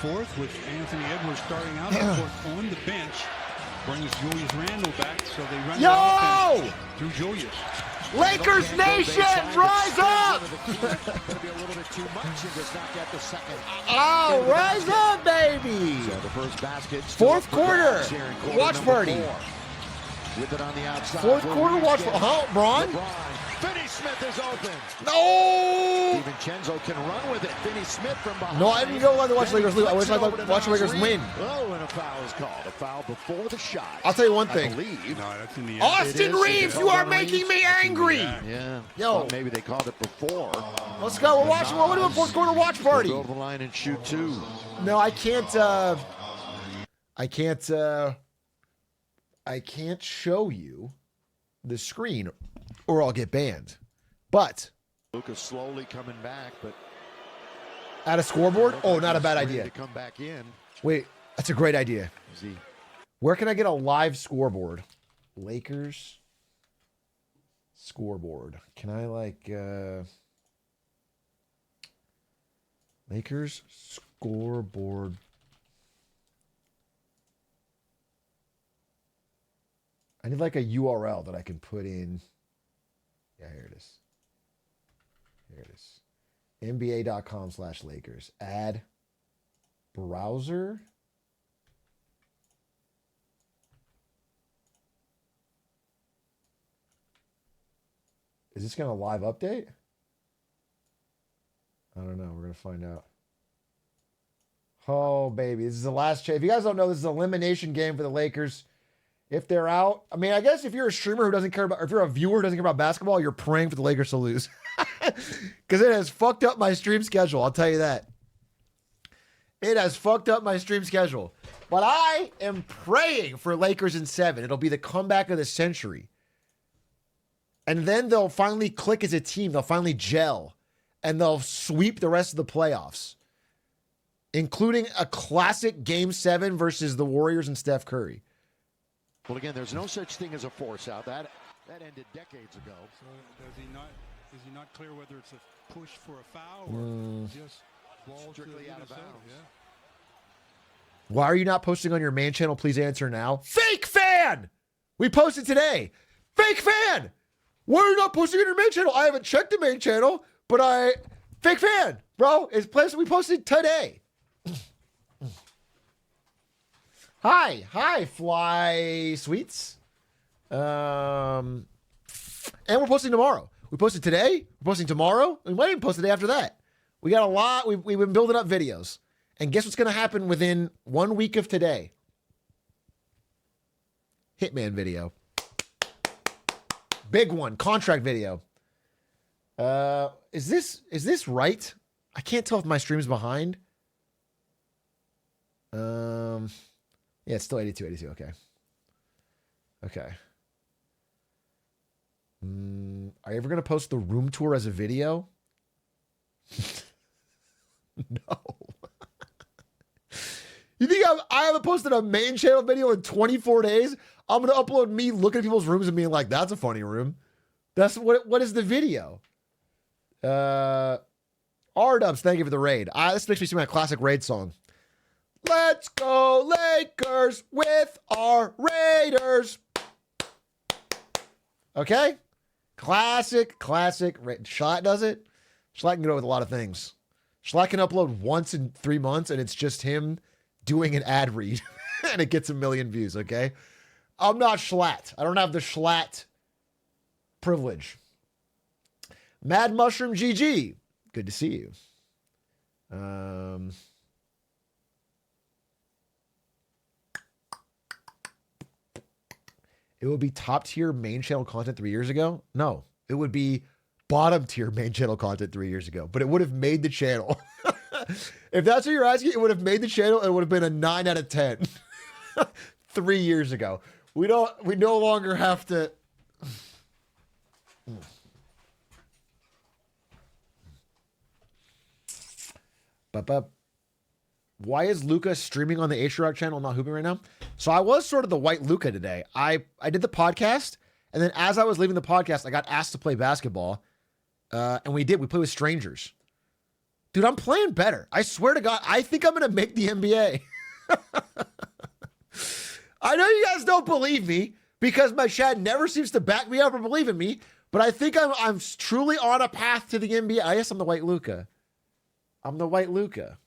fourth with Anthony Edwards starting out the fourth on the bench. Brings Julius Randle back, so they run the offense through Julius. Lakers Nation, rise up! Oh, rise up, baby! So the first basket. Fourth quarter. Watch party. With it on the outside. Fourth quarter watch party. Huh, Braun? Finney Smith is open. No! DiVincenzo can run with it. Finney Smith from behind. No, I didn't go on to watch the Lakers lose. I wish I'd watch the Lakers win. Oh, and a foul is called. A foul before the shot. I'll tell you one thing. No, that's in the end. Austin Reeves, you are making me angry. Yeah. Yo. Well, maybe they called it before. Let's go. We're watching. We're doing a fourth quarter watch party. We'll go over the line and shoot two. No, I can't. I can't show you the screen, or I'll get banned. But Luka's slowly coming back, but at a scoreboard? Oh, not a bad idea. To come back in. Wait, that's a great idea. Where can I get a live scoreboard? Lakers scoreboard. Can I Lakers scoreboard? I need like a URL that I can put in. Yeah, here it is. Here it is. NBA.com/Lakers. Add browser. Is this going to live update? I don't know. We're going to find out. Oh, baby. This is the last chance. If you guys don't know, this is an elimination game for the Lakers. If they're out, I mean, I guess if you're a streamer who doesn't care about, or if you're a viewer who doesn't care about basketball, you're praying for the Lakers to lose. Because it has fucked up my stream schedule. I'll tell you that. It has fucked up my stream schedule. But I am praying for Lakers in 7. It'll be the comeback of the century. And then they'll finally click as a team. They'll finally gel. And they'll sweep the rest of the playoffs. Including a classic Game 7 versus the Warriors and Steph Curry. Well, again, there's no such thing as a force out. That ended decades ago. So is he not clear whether it's a push for a foul or just ball strictly out of bounds? Yeah. Why are you not posting on your main channel? Please answer now. Fake fan! We posted today. Fake fan! Why are you not posting on your main channel? I haven't checked the main channel, but fake fan, bro. It's place we posted today. Hi, Fly Sweets. And we're posting tomorrow. We posted today. We're posting tomorrow. We might even post the day after that. We got a lot. We've been building up videos. And guess what's going to happen within 1 week of today? Hitman video. Big one. Contract video. Is this right? I can't tell if my stream's behind. Yeah, it's still 82. Okay. Are you ever going to post the room tour as a video? No. You think I haven't posted a main channel video in 24 days? I'm going to upload me looking at people's rooms and being like, that's a funny room. That's what is the video? R-Dubs, thank you for the raid. This makes me sing my classic raid song. Let's go Lakers with our Raiders. Okay? Classic. Schlatt does it. Schlatt can go with a lot of things. Schlatt can upload once in 3 months and it's just him doing an ad read and it gets 1 million views, okay? I'm not Schlatt. I don't have the Schlatt privilege. Mad Mushroom GG. Good to see you. It would be top tier main channel content 3 years ago? No, it would be bottom tier main channel content 3 years ago, but it would have made the channel. If that's what you're asking, it would have made the channel. It would have been a 9 out of 10 3 years ago. We no longer have to. But why is Luka streaming on the Atrioc channel, not hooping right now? So I was sort of the white Luka today. I did the podcast, and then as I was leaving the podcast, I got asked to play basketball, and we did. We played with strangers. Dude, I'm playing better. I swear to God, I think I'm going to make the NBA. I know you guys don't believe me because my chat never seems to back me up or believe in me, but I think I'm truly on a path to the NBA. I guess I'm the white Luka. I'm the white Luka.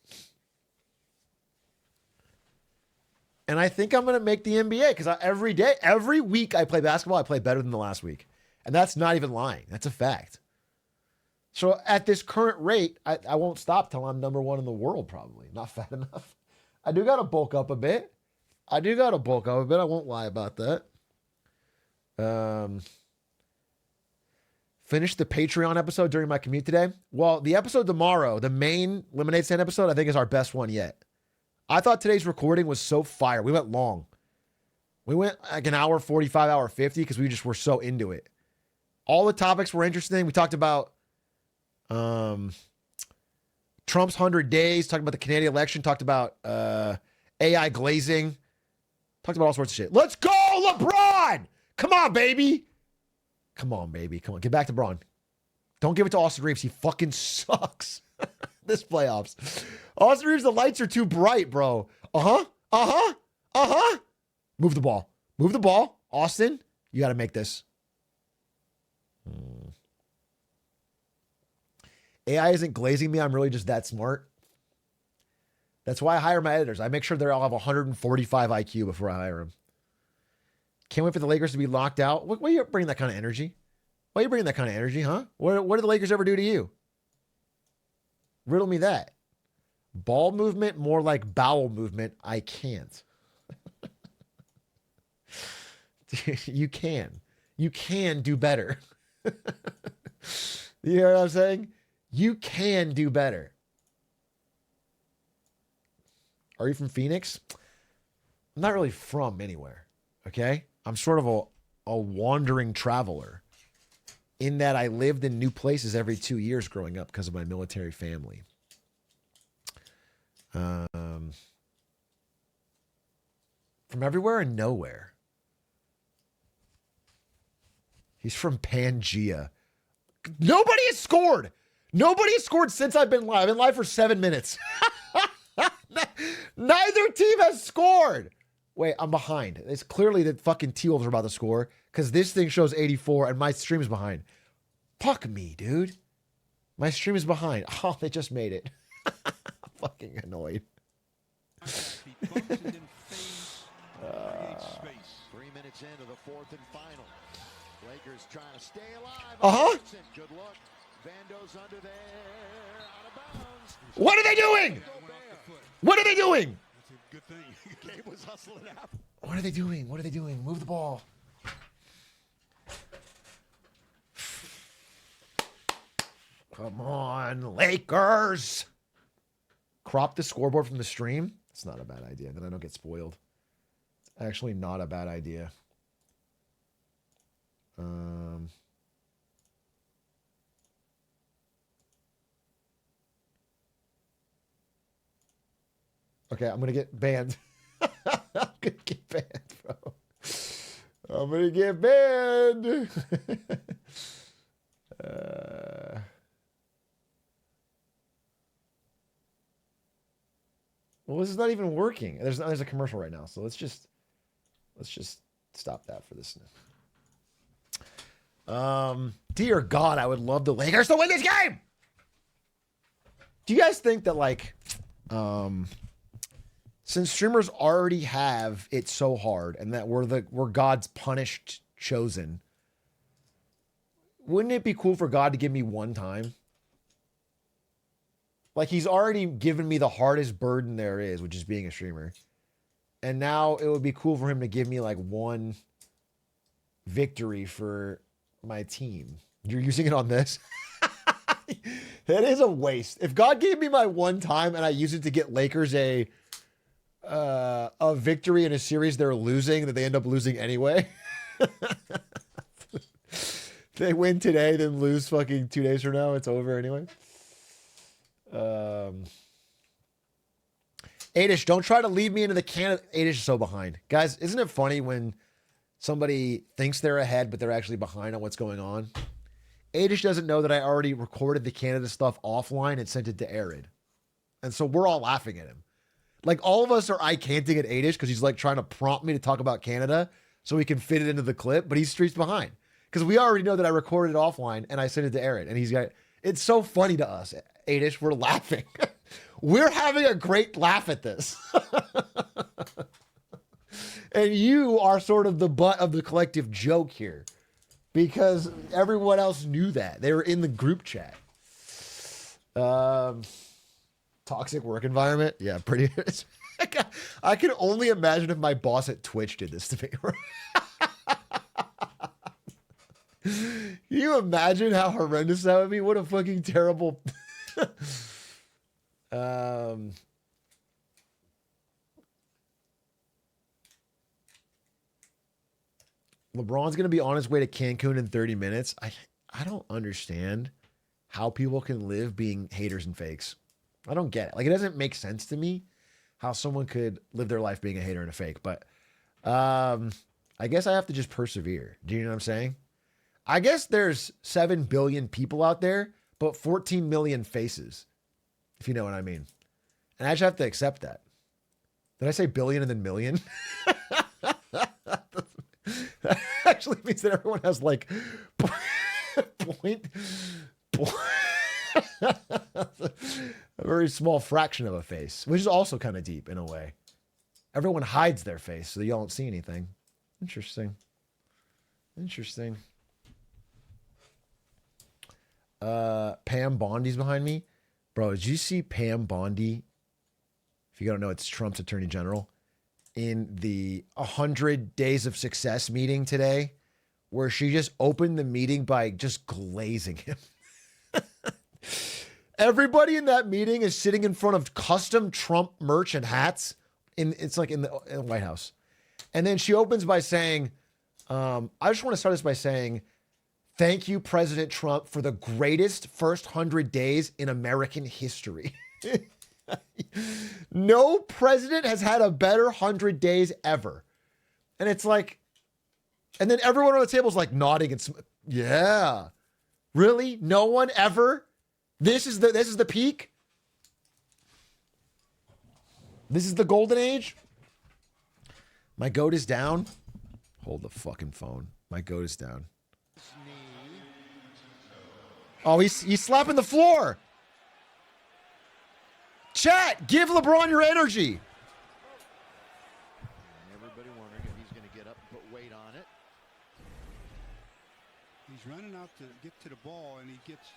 And I think I'm going to make the NBA because every week I play basketball, I play better than the last week. And that's not even lying. That's a fact. So at this current rate, I won't stop till I'm number one in the world, probably. Not fat enough. I do got to bulk up a bit. I won't lie about that. Finish the Patreon episode during my commute today. Well, the episode tomorrow, the main Lemonade Stand episode, I think is our best one yet. I thought today's recording was so fire. We went long. We went like an hour 45, hour 50 because we just were so into it. All the topics were interesting. We talked about Trump's 100 days, talked about the Canadian election, talked about AI glazing, talked about all sorts of shit. Let's go, LeBron! Come on, baby. Come on. Get back to Braun. Don't give it to Austin Reeves. He fucking sucks this playoffs. Austin Reeves, the lights are too bright, bro. Move the ball. Austin, you got to make this. AI isn't glazing me. I'm really just that smart. That's why I hire my editors. I make sure they all have 145 IQ before I hire them. Can't wait for the Lakers to be locked out. Why are you bringing that kind of energy? Why are you bringing that kind of energy, huh? What did the Lakers ever do to you? Riddle me that. Ball movement, more like bowel movement. I can't. You can. You can do better. You hear what I'm saying? You can do better. Are you from Phoenix? I'm not really from anywhere. Okay? I'm sort of a wandering traveler in that I lived in new places every 2 years growing up because of my military family. From everywhere and nowhere. He's from Pangea. Nobody has scored. Nobody has scored since I've been live. I've been live for 7 minutes. Neither team has scored. Wait, I'm behind. It's clearly that fucking T-Wolves are about to score because this thing shows 84 and my stream is behind. Fuck me, dude. My stream is behind. Oh, they just made it. I'm fucking annoyed. 3 minutes into the fourth and final. Lakers trying to stay alive. Good look. Vando's under there. Out of bounds. What are they doing? What are they doing? That's a good thing. Gabe was hustling out. What are they doing? What are they doing? Move the ball. Come on, Lakers. Crop the scoreboard from the stream. It's not a bad idea. Then I don't get spoiled. It's actually not a bad idea. Okay, I'm gonna get banned. I'm gonna get banned, bro. I'm gonna get banned. Well, this is not even working. There's a commercial right now, so let's just stop that for this. Dear God, I would love the Lakers to win this game. Do you guys think that like, since streamers already have it so hard and that we're God's punished chosen, wouldn't it be cool for God to give me one time? Like he's already given me the hardest burden there is, which is being a streamer. And now it would be cool for him to give me like one victory for my team. You're using it on this? That is a waste. If God gave me my one time and I use it to get Lakers a victory in a series they're losing that they end up losing anyway. They win today, then lose fucking 2 days from now. It's over anyway. Adish, don't try to lead me into the can. Adish is so behind. Guys, isn't it funny when somebody thinks they're ahead, but they're actually behind on what's going on? Adish doesn't know that I already recorded the Canada stuff offline and sent it to Arid. And so we're all laughing at him. Like, all of us are eye-canting at Adish because he's like trying to prompt me to talk about Canada so he can fit it into the clip, but he's streets behind. Because we already know that I recorded it offline and I sent it to Arid. And he's got, it's so funny to us, Adish. We're laughing. We're having a great laugh at this. And you are sort of the butt of the collective joke here. Because everyone else knew that. They were in the group chat. Toxic work environment. Yeah, pretty. I can only imagine if my boss at Twitch did this to me. Can you imagine how horrendous that would be? What a fucking terrible... LeBron's going to be on his way to Cancun in 30 minutes. I don't understand how people can live being haters and fakes. I don't get it. Like, it doesn't make sense to me how someone could live their life being a hater and a fake. But I guess I have to just persevere. Do you know what I'm saying? I guess there's 7 billion people out there, but 14 million faces, if you know what I mean. And I just have to accept that. Did I say billion and then million? That actually means that everyone has like point a very small fraction of a face, which is also kind of deep in a way. Everyone hides their face so you don't see anything. Interesting. Interesting. Pam Bondi's behind me. Bro, did you see Pam Bondi? If you don't know, it's Trump's attorney general in the 100 Days of Success meeting today, where she just opened the meeting by just glazing him. Everybody in that meeting is sitting in front of custom Trump merch and hats. It's like in the White House. And then she opens by saying, I just want to start this by saying, thank you, President Trump, for the greatest first 100 days in American history. No president has had a better 100 days ever. And it's like, and then everyone on the table is like nodding and yeah. Really? No one ever? This is the peak? This is the golden age? My goat is down. Hold the fucking phone. My goat is down. Oh, he's slapping the floor. Chat, give LeBron your energy. Everybody wondering if he's going to get up and put weight on it. He's running out to get to the ball, and he gets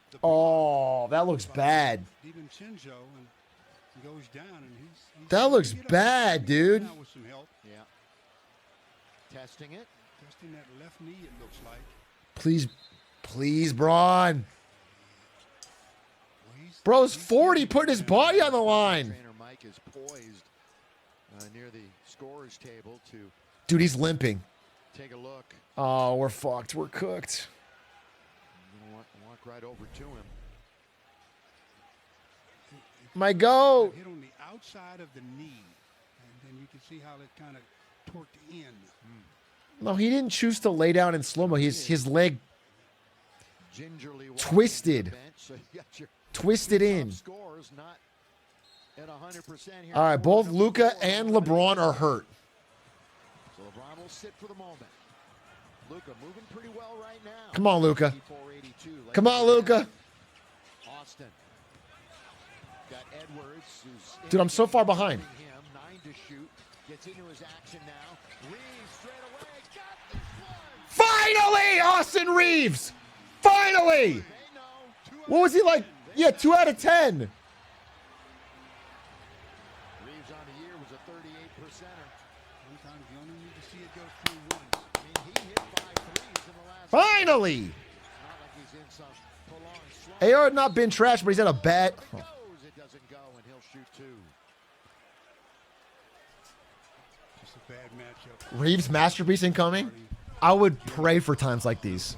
the ball. Oh, that looks bad. DiVincenzo, and he goes down, and he's that looks bad, dude. With some help. Yeah. Testing it. Testing that left knee, it looks like. Please, Bron. Bro's 40, putting his body on the line. Trainer Mike is poised near the scorer's table to. Dude, he's limping. Take a look. Oh, we're fucked. We're cooked. I'm gonna walk right over to him. My goat. Hit on the outside of the knee, and then you can see how it kind of torqued in. No, he didn't choose to lay down in slow-mo. His leg twisted. Twisted in. All right, both Luka and LeBron are hurt. So LeBron will sit for the moment. Luka moving pretty well right now. Come on, Luka. Come on, Luka. Austin. Got Edwards, who's dude, I'm so far behind. 9 to shoot. Gets into his action now. Reeves straight away. Got this one. Finally, Austin Reeves. Finally. What was he like? Yeah, 2 out of 10. Reeves on the year was a 38%er. Sometimes you only need to see it go through once. I mean, he hit 5 threes in the last. Finally. It's not like he's in some prolonged slump. AR had not been trash, but he's had a bad. It goes, it doesn't go, and he'll shoot 2. Just a bad matchup. Reeves masterpiece incoming. I would pray for times like these.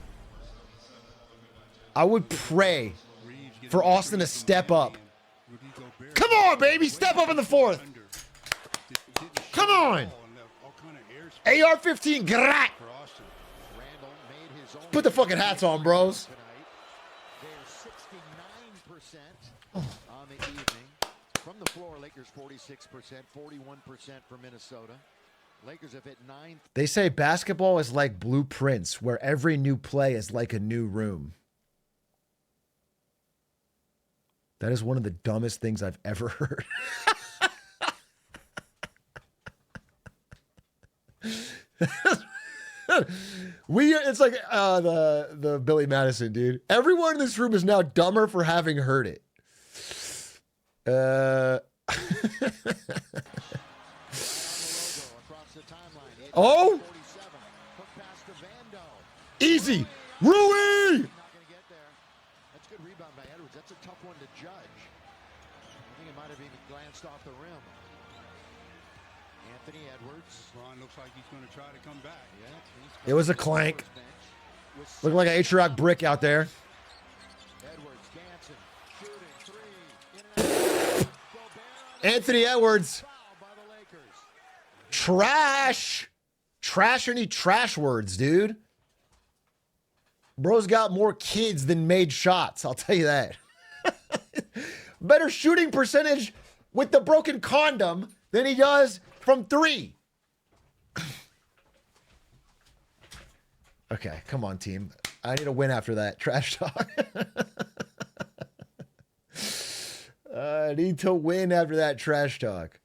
I would pray for Austin to step up. Come on, baby. Step up in the fourth. Come on. AR-15, grat. Put the fucking hats on, bros. the floor, Lakers 46%, 41% for Minnesota. Lakers have hit 9. They say basketball is like blueprints, where every new play is like a new room. That is one of the dumbest things I've ever heard. It's like the Billy Madison dude. Everyone in this room is now dumber for having heard it. Oh, easy, Rui. That's good rebound by Edwards. That's a tough one to judge. I think it might have even glanced off the rim. Anthony Edwards. Ron looks like he's going to try to come back. Yeah, It was a clank. Looking like an Atrioc brick out there. Edwards dancing, shooting, 3. Anthony Edwards. Foul by the Lakers. Trash. Trash any trash words, dude. Bro's got more kids than made shots. I'll tell you that. Better shooting percentage with the broken condom than he does from 3. Okay, come on, team. I need a win after that. Trash talk. I need to win after that trash talk.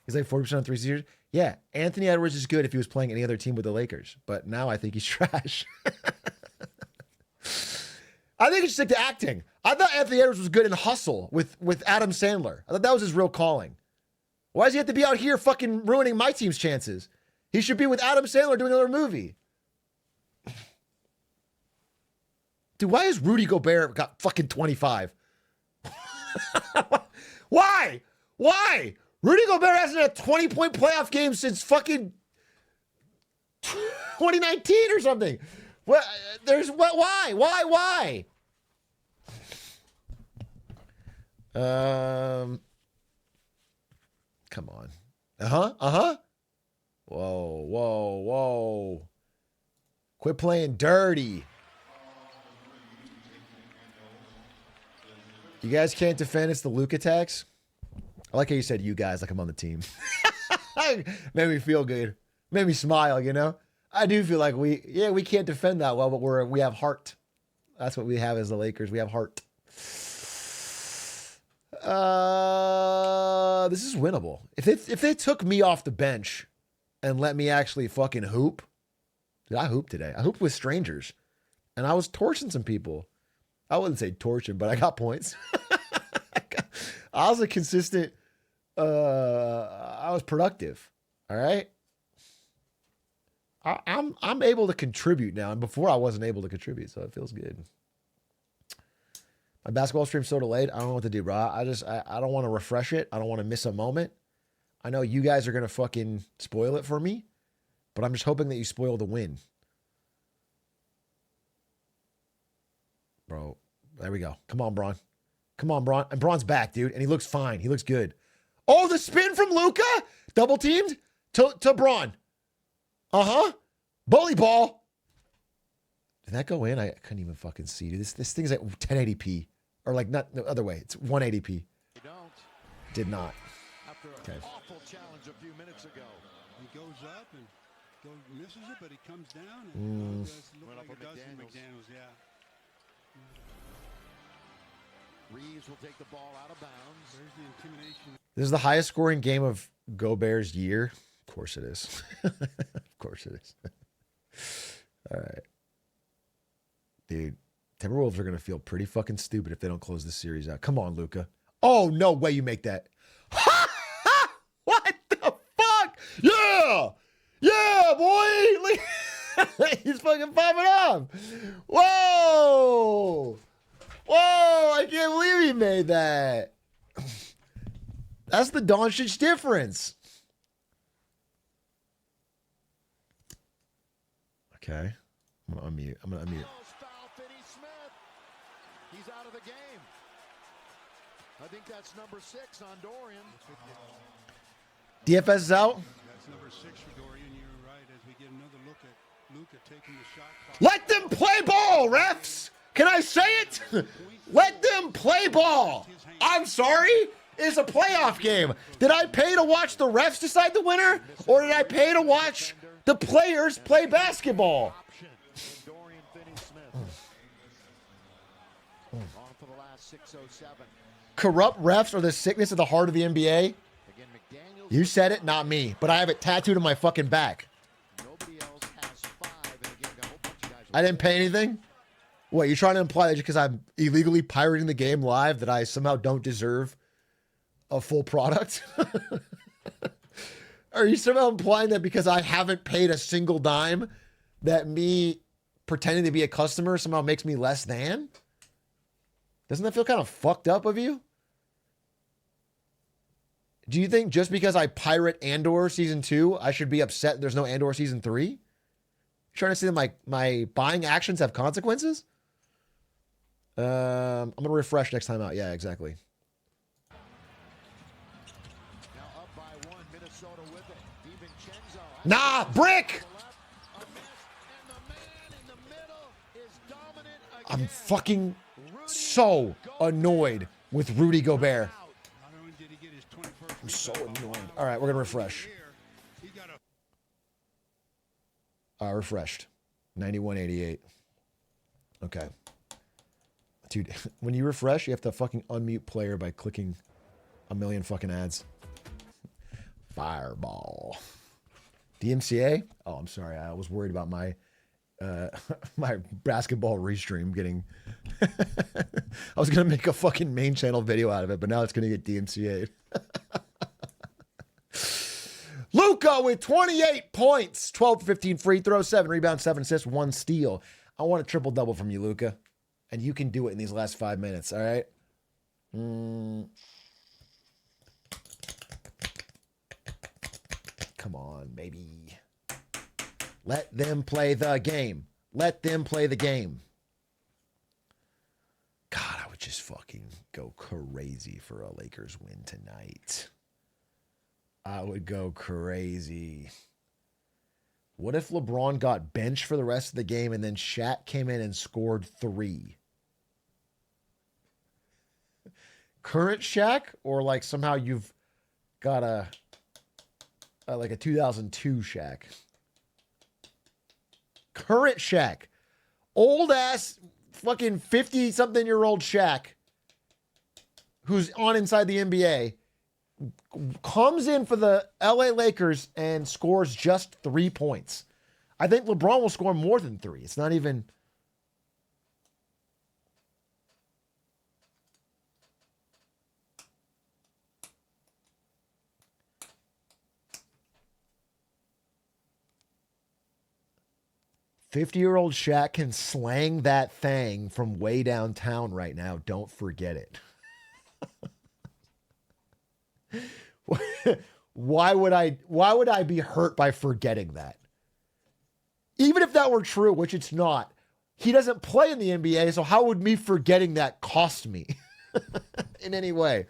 He's like 40% on 3 series. Yeah, Anthony Edwards is good if he was playing any other team with the Lakers. But now I think he's trash. I think he should stick to acting. I thought Anthony Edwards was good in Hustle with Adam Sandler. I thought that was his real calling. Why does he have to be out here fucking ruining my team's chances? He should be with Adam Sandler doing another movie. Dude, why has Rudy Gobert got fucking 25? Why? Why? Rudy Gobert hasn't had a 20-point playoff game since fucking 2019 or something. What? There's what? Why? Why? Come on. Whoa. Quit playing dirty. You guys can't defend. It's the Luka tax. I like how you said you guys like I'm on the team. Made me feel good. Made me smile, you know? I do feel like we can't defend that well, but we have heart. That's what we have as the Lakers. We have heart. This is winnable. If they took me off the bench and let me actually fucking hoop. Dude, I hooped today. I hooped with strangers. And I was torching some people. I wouldn't say torching, but I got points. I was a consistent I was productive. All right. I'm able to contribute now, and before I wasn't able to contribute, so it feels good. My basketball stream's so delayed. I don't know what to do, bro. I don't want to refresh it. I don't want to miss a moment. I know you guys are gonna fucking spoil it for me, but I'm just hoping that you spoil the win, bro. There we go. Come on, Bron. Come on, Bron. And Bron's back, dude, and he looks fine. He looks good. Oh, the spin from Luka, double teamed to Bron. Bully ball. Did that go in? I couldn't even fucking see. Dude, this thing's at 1080p. Or like not the other way. It's 180p. Did not. After an awful challenge a few minutes ago. He goes up and misses it, but he comes down and does look Went like up it does with for McDaniels, yeah. Reeves will take the ball out of bounds. There's the intimidation. This is the highest scoring game of Gobert's year. Of course it is. Of course it is. All right. Dude, Timberwolves are going to feel pretty fucking stupid if they don't close this series out. Come on, Luka. Oh, no way you make that. What the fuck? Yeah. Yeah, boy. He's fucking popping off. Whoa. Whoa, I can't believe he made that. That's the Doncic difference. Okay. I'm going to unmute. Foul, Finney Smith. He's out of the game. I think that's number 6 on Dorian. DFS is out. That's number 6 for Dorian. You're right. As we get another look at Luka taking the shot clock. Let them play ball, refs. Can I say it? Let them play ball. I'm sorry. It's a playoff game. Did I pay to watch the refs decide the winner? Or did I pay to watch the players play basketball? Corrupt refs are the sickness of the heart of the NBA. You said it, not me. But I have it tattooed on my fucking back. I didn't pay anything? What, you trying to imply that just because I'm illegally pirating the game live that I somehow don't deserve a full product? Are you somehow implying that because I haven't paid a single dime that me pretending to be a customer somehow makes me less than? Doesn't that feel kind of fucked up of you? Do you think just because I pirate Andor Season 2, I should be upset there's no Andor Season 3? You trying to say that my buying actions have consequences? I'm going to refresh next time out. Yeah, exactly. Now up by one, Minnesota with it. DiVincenzo. Nah, brick! I'm fucking so annoyed with Rudy Gobert. I'm so annoyed. All right, we're going to refresh. Refreshed. 9188. Okay. Dude, when you refresh, you have to fucking unmute player by clicking a million fucking ads. Fireball. DMCA? Oh, I'm sorry. I was worried about my my basketball restream getting... I was going to make a fucking main channel video out of it, but now it's going to get DMCA'd. Luka with 28 points, 12 to 15 free throws, 7 rebounds, 7 assists, 1 steal. I want a triple-double from you, Luka. And you can do it in these last 5 minutes, all right? Come on, baby. Let them play the game. Let them play the game. God, I would just fucking go crazy for a Lakers win tonight. I would go crazy. What if LeBron got benched for the rest of the game and then Shaq came in and scored 3? Current Shaq, or like somehow you've got a like a 2002 Shaq? Current Shaq. Old ass fucking 50-something-year-old Shaq who's on inside the NBA comes in for the LA Lakers and scores just 3 points. I think LeBron will score more than 3. It's not even... "50-year-old Shaq can slang that thing from way downtown right now. Don't forget it." Why would I be hurt by forgetting that? Even if that were true, which it's not, he doesn't play in the NBA, so how would me forgetting that cost me in any way?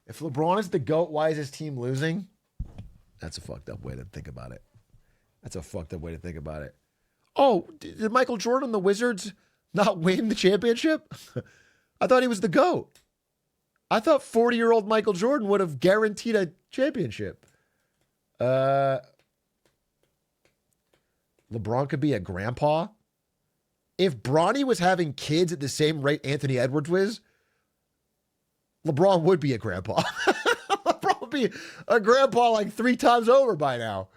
If LeBron is the GOAT, why is his team losing? That's a fucked up way to think about it. Oh, did Michael Jordan, the Wizards, not win the championship? I thought he was the GOAT. I thought 40-year-old Michael Jordan would have guaranteed a championship. LeBron could be a grandpa. If Bronny was having kids at the same rate Anthony Edwards was, LeBron would be a grandpa. LeBron would be a grandpa like 3 times over by now.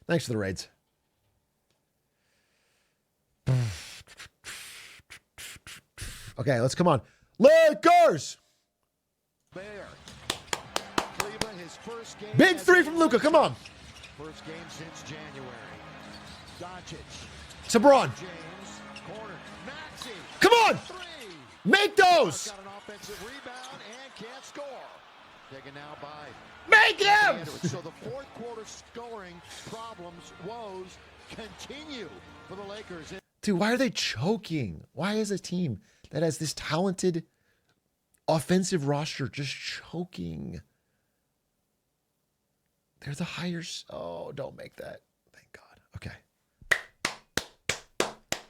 Thanks for the raids. Okay, let's come on. Lakers! Big 3 from Luka. Come on. First game since January. Doncic. Sabron. James. Corner. Maxey. Come on. 3. Make those. Got an offensive rebound and can't score. Taken now by. Make him! So the fourth quarter scoring problems, woes continue for the Lakers. Dude, why are they choking? Why is a team that has this talented offensive roster just choking? They're the higher. Oh, don't make that. Thank God. Okay.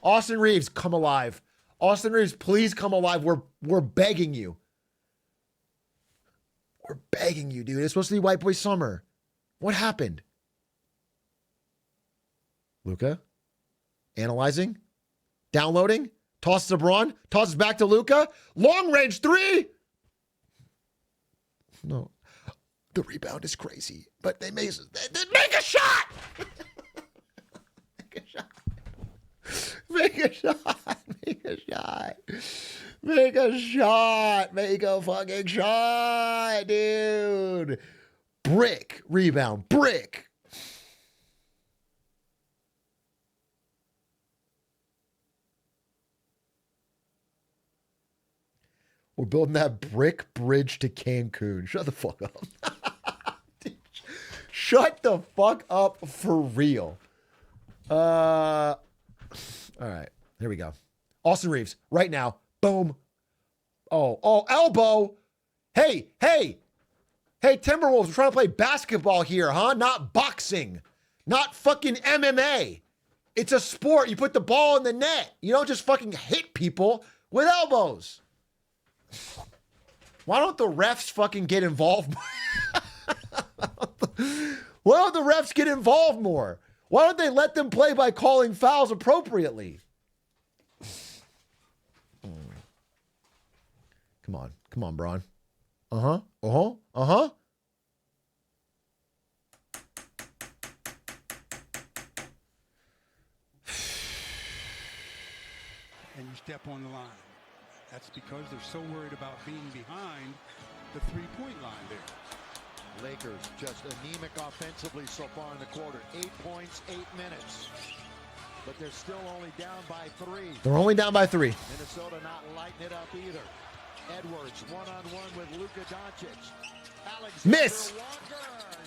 Austin Reeves, come alive. Austin Reeves, please come alive. We're begging you. We're begging you, dude. It's supposed to be White Boy Summer. What happened? Luka? Analyzing? Downloading? Tosses to Braun? Tosses back to Luka? Long range three? No. The rebound is crazy. But they make a shot! Make a shot. Make a shot. Make a shot. Make a shot. Make a fucking shot, dude. Brick. Rebound. Brick. We're building that brick bridge to Cancun. Shut the fuck up. Shut the fuck up for real. All right. Here we go. Austin Reeves, right now. Boom. Oh, elbow. Hey, Timberwolves, we're trying to play basketball here, huh? Not boxing. Not fucking MMA. It's a sport. You put the ball in the net. You don't just fucking hit people with elbows. Why don't the refs fucking get involved? Why don't the refs get involved more? Why don't they let them play by calling fouls appropriately? Come on, Braun. And you step on the line. That's because they're so worried about being behind the three-point line there. Lakers just anemic offensively so far in the quarter. 8 points, 8 minutes. But they're still only down by 3. They're only down by 3. Minnesota not lighting it up either. Edwards one-on-one with Luka Doncic. Miss! Walker,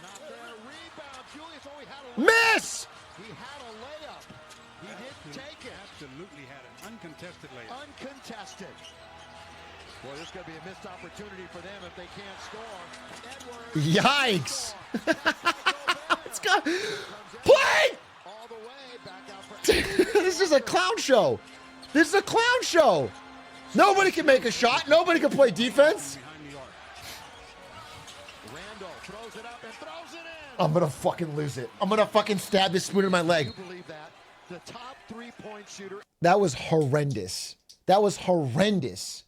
not there. Rebound. Julius only had a Miss! He had a layup. He didn't take it. Absolutely had an uncontested layup. Uncontested. Boy, this is going to be a missed opportunity for them if they can't score. Edwards. Yikes. Let's go. Play! All the way back out for This is a clown show. This is a clown show. Nobody can make a shot. Nobody can play defense. Randall throws it up and throws it in. I'm going to fucking lose it. I'm going to fucking stab this spoon in my leg. You believe that? The top three-point shooter. That was horrendous. That was horrendous.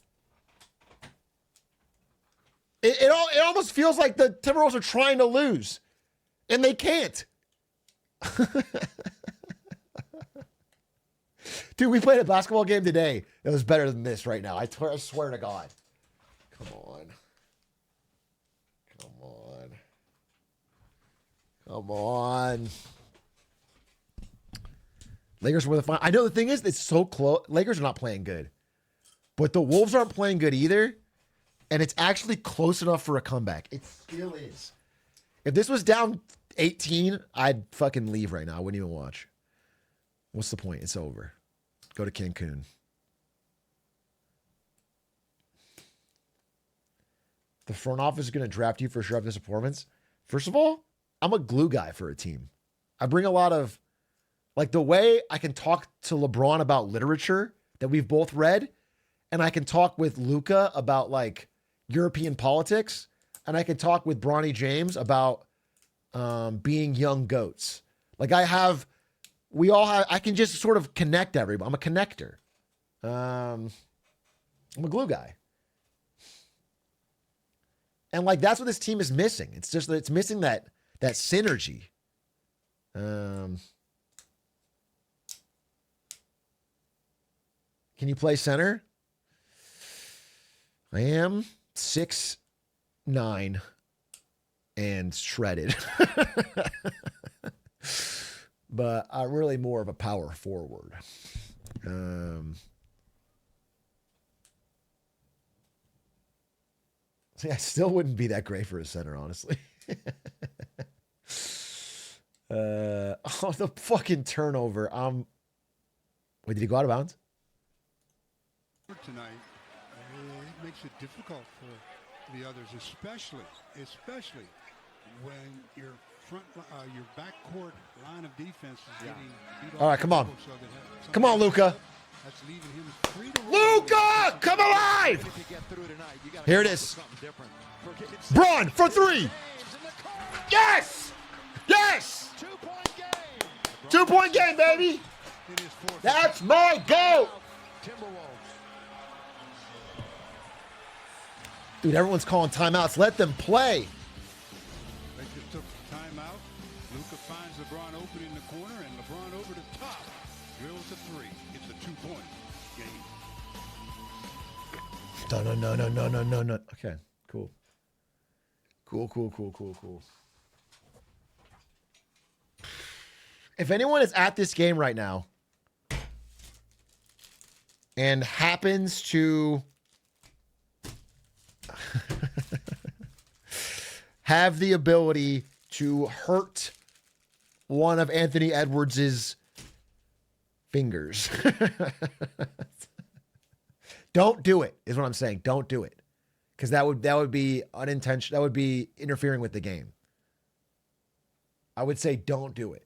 It almost feels like the Timberwolves are trying to lose, and they can't. Dude, we played a basketball game today. It was better than this right now. I swear to God. Come on. Come on. Come on. Lakers were the final. I know the thing is, it's so close. Lakers are not playing good. But the Wolves aren't playing good either. And it's actually close enough for a comeback. It still is. If this was down 18, I'd fucking leave right now. I wouldn't even watch. What's the point? It's over. Go to Cancun. The front office is going to draft you for sharpness of performance. First of all, I'm a glue guy for a team. I bring a lot of, like, the way I can talk to LeBron about literature that we've both read, and I can talk with Luka about, like, European politics, and I can talk with Bronny James about being young goats. Like, I can just sort of connect everybody. I'm a connector. I'm a glue guy. And, like, that's what this team is missing. It's just that it's missing that synergy. Can you play center? I am 6'9" and shredded. But I'm really more of a power forward. See, I still wouldn't be that great for a center, honestly. Oh, the fucking turnover. Wait, did he go out of bounds? Tonight, it makes it difficult for the others, especially when your backcourt line of defense is getting beat. All right, come on. So that Come on, Luka. That's leaving him free to Luka, come alive! Here it is. Braun for three. Yes! Yes! 2-point game, baby. That's my goal. Dude, everyone's calling timeouts. Let them play. Lakers took the timeout. Luka finds LeBron open in the corner, and LeBron over the top. Drills a three. It's a 2-point game. No. Okay, cool. Cool. If anyone is at this game right now and happens to have the ability to hurt one of Anthony Edwards' fingers, don't do it, is what I'm saying. Don't do it. Because that would be unintentional. That would be interfering with the game. I would say don't do it.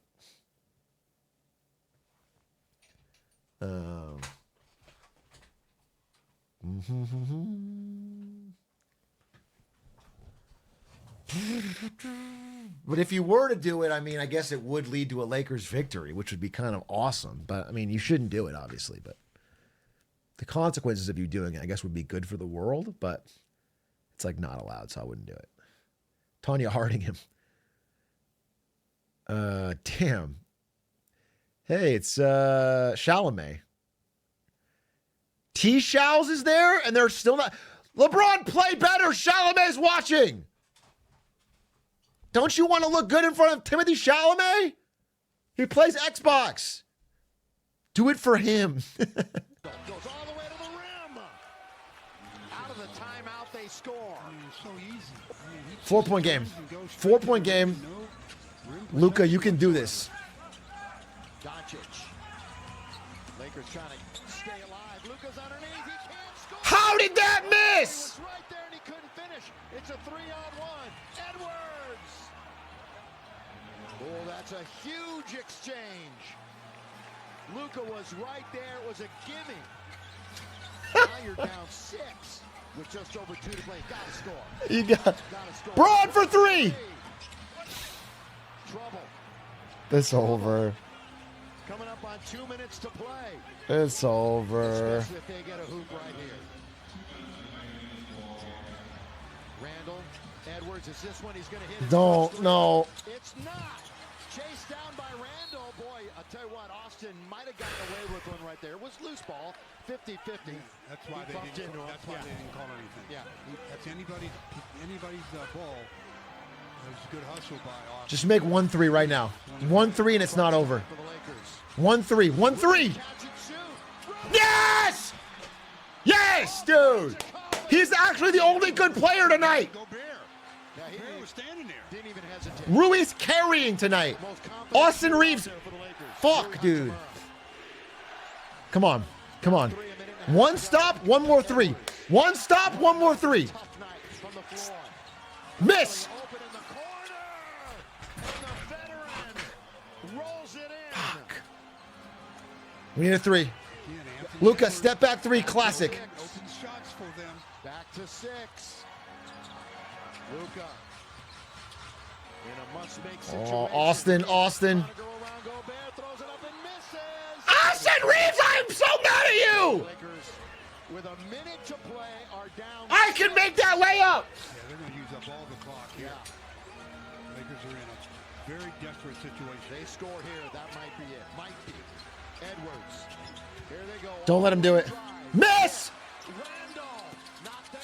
But if you were to do it, I mean, I guess it would lead to a Lakers victory, which would be kind of awesome. But I mean, you shouldn't do it, obviously. But the consequences of you doing it, I guess, would be good for the world. But it's like not allowed, so I wouldn't do it. Tanya Harding him. Damn. Hey, it's Chalamet. T-Showers is there, and they're still not. LeBron, play better. Chalamet's watching. Don't you want to look good in front of Timothy Chalamet? He plays Xbox. Do it for him. Goes all the way to the rim. Out of the timeout, they score. It's so easy. 4-point game. 4-point game. Luka, you can do this. Doncic. Lakers trying to stay alive. Luka's underneath. He can't score. How did that It miss? was right there and he couldn't finish. It's a 3-on-1. Edwards. Oh, that's a huge exchange. Luka was right there. It was a gimme. Now you're down 6 with just over 2 to play. Gotta score. You got Gotta score. Braun for 3. Trouble. It's over. Coming up on 2 minutes to play. It's over. Especially if they get a hoop right here. Randall, Edwards, is this one he's going to hit? Don't, no. It's not. Chased down by Randall. Boy, I'll tell you what, Austin might have gotten away with one right there. It was loose ball, 50-50. That's why they didn't. That's why they didn't call anything. Yeah. That's anybody's ball. It was a good hustle by Austin. Just make 1-3 right now. 1-3 and it's not over. 1-3. 1-3. Yes! Yes, dude. He's actually the only good player tonight. Go Bear. Yeah, Bear was standing there. Didn't even hesitate. Rui's carrying tonight. Austin Reeves. Fuck, dude. Come on. Come on. One stop, one more 3. One stop, one more 3. Miss. Fuck. We need a 3. Luka, step back 3, classic. Open shots for them. Back to 6. Luka. In a must-make situation. Oh, Austin. Go around, Gobert throws it up and misses. Austin Reeves, I'm so mad at you. Lakers, with a minute to play, are down. I can make that layup. Yeah, they're going to use up all the clock here. Lakers are in a very desperate situation. They score here. That might be it. Might be. Edwards. Here they go. Don't let him do it. Miss. Randall. Not there.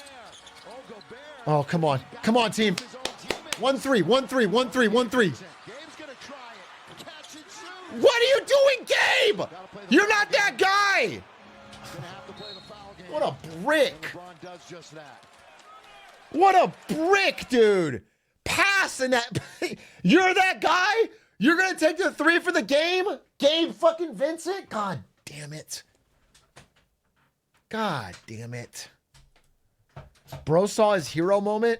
Oh, Gobert. Oh, come on. Come on, team. 1-3, 1-3, 1-3, 1-3. Gabe's gonna try it. Catch and shoot. What are you doing, Gabe? You're not that guy. Gonna have to play the foul game. What a brick. LeBron does just that. What a brick, dude. Passing that. You're that guy? You're going to take the 3 for the game? Gabe fucking Vincent? God damn it. God damn it. Bro saw his hero moment.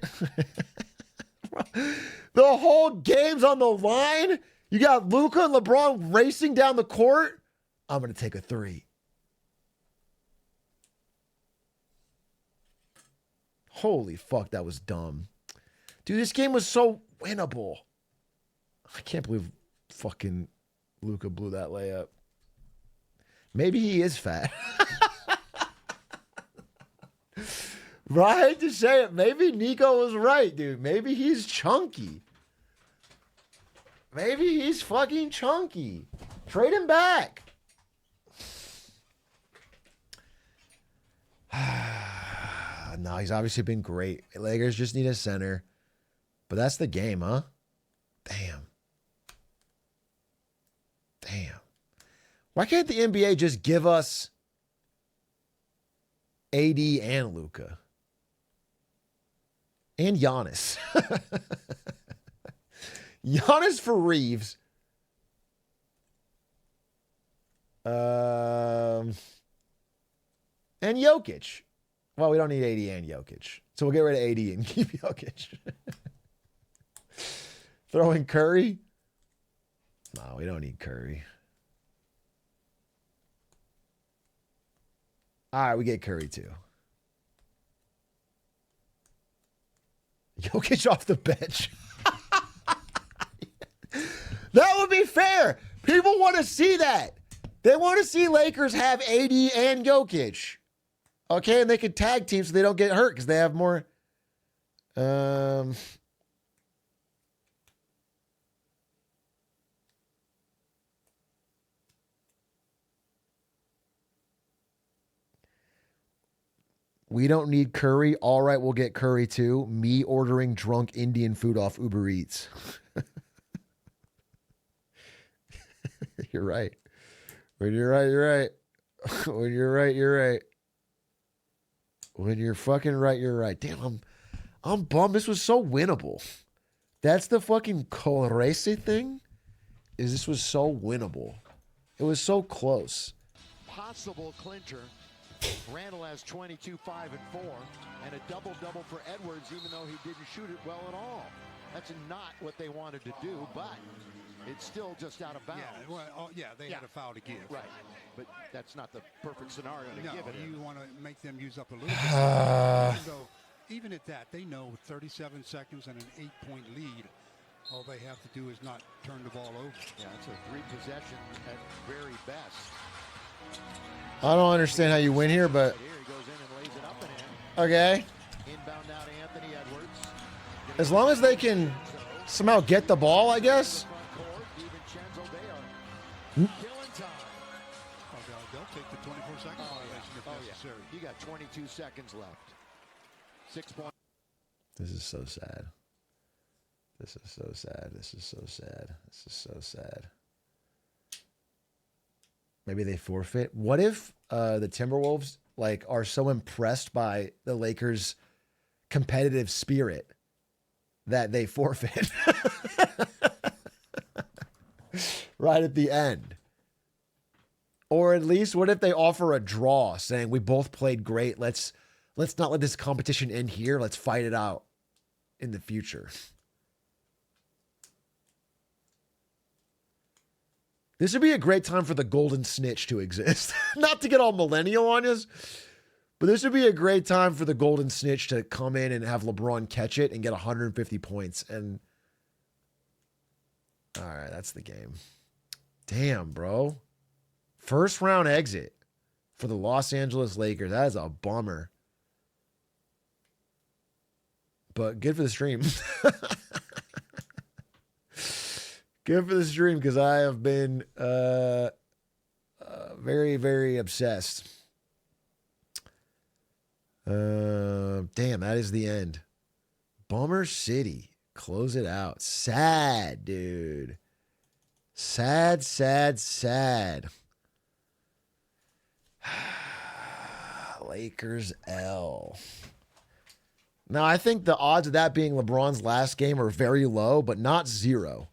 The whole game's on the line. You got Luka and LeBron racing down the court. I'm going to take a 3. Holy fuck, that was dumb. Dude, this game was so winnable. I can't believe fucking Luka blew that layup. Maybe he is fat. I hate to say it. Maybe Nico was right, dude. Maybe he's chunky. Maybe he's fucking chunky. Trade him back. No, he's obviously been great. Lakers just need a center. But that's the game, huh? Damn. Damn. Why can't the NBA just give us AD and Luka? And Giannis. Giannis for Reeves. And Jokic. Well, we don't need AD and Jokic. So we'll get rid of AD and keep Jokic. Throw in Curry. No, we don't need Curry. All right, we get Curry too. Jokic off the bench. That would be fair. People want to see that. They want to see Lakers have AD and Jokic. Okay, and they can tag team so they don't get hurt because they have more. We don't need Curry. All right, we'll get Curry too. Me ordering drunk Indian food off Uber Eats. You're right. When you're right, you're right. When you're right, you're right. When you're fucking right, you're right. Damn, I'm bummed. This was so winnable. That's the fucking Colrese thing. Is this was so winnable. It was so close. Possible clincher. Randall has 22, 5, and 4, and a double-double for Edwards, even though he didn't shoot it well at all. That's not what they wanted to do, but it's still just out of bounds. Yeah, well, they had a foul to give. Right, but that's not the perfect scenario to give it. You want to make them use up a little bit. So even at that, they know 37 seconds and an 8-point lead. All they have to do is not turn the ball over. Yeah, it's a 3 possession at very best. I don't understand how you win here, but Here he goes in and lays it up and in. Okay. Inbound now to Anthony Edwards. As long as they can somehow get the ball, I guess. Killing time. They'll take the 24-second violation if necessary. You got 22 seconds left. 6 points. This is so sad. This is so sad. This is so sad. This is so sad. Maybe they forfeit. What if the Timberwolves are so impressed by the Lakers' competitive spirit that they forfeit right at the end? Or at least, what if they offer a draw, saying we both played great. Let's not let this competition end here. Let's fight it out in the future. This would be a great time for the golden snitch to exist. Not to get all millennial on us, but this would be a great time for the golden snitch to come in and have LeBron catch it and get 150 points. And all right, that's the game. Damn, bro. First round exit for the Los Angeles Lakers. That is a bummer. But good for the stream. Good for the stream because I have been very, very obsessed. Damn, that is the end. Bummer City. Close it out. Sad, dude. Sad, sad, sad. Lakers L. Now, I think the odds of that being LeBron's last game are very low, but not 0.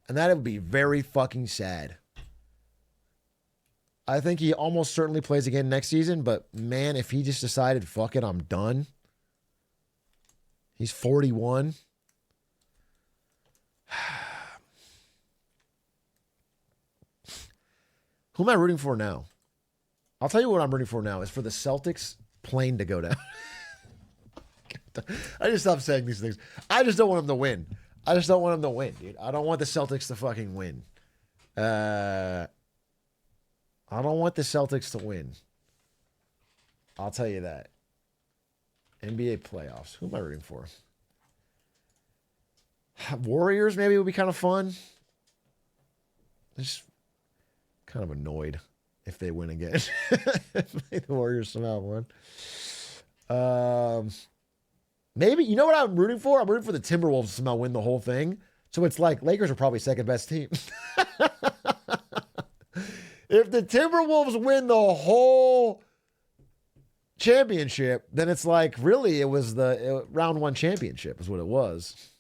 And that would be very fucking sad. I think he almost certainly plays again next season, but man, if he just decided, fuck it, I'm done. He's 41. Who am I rooting for now? I'll tell you what I'm rooting for now is for the Celtics plane to go down. I just stopped saying these things. I just don't want them to win. I just don't want them to win, dude. I don't want the Celtics to fucking win. I don't want the Celtics to win. I'll tell you that. NBA playoffs. Who am I rooting for? Warriors maybe would be kind of fun. Just kind of annoyed if they win again. If the Warriors somehow won. Maybe, you know what I'm rooting for? I'm rooting for the Timberwolves to somehow win the whole thing. So it's like Lakers are probably second best team. If the Timberwolves win the whole championship, then it's like, really, it was the round 1 championship is what it was.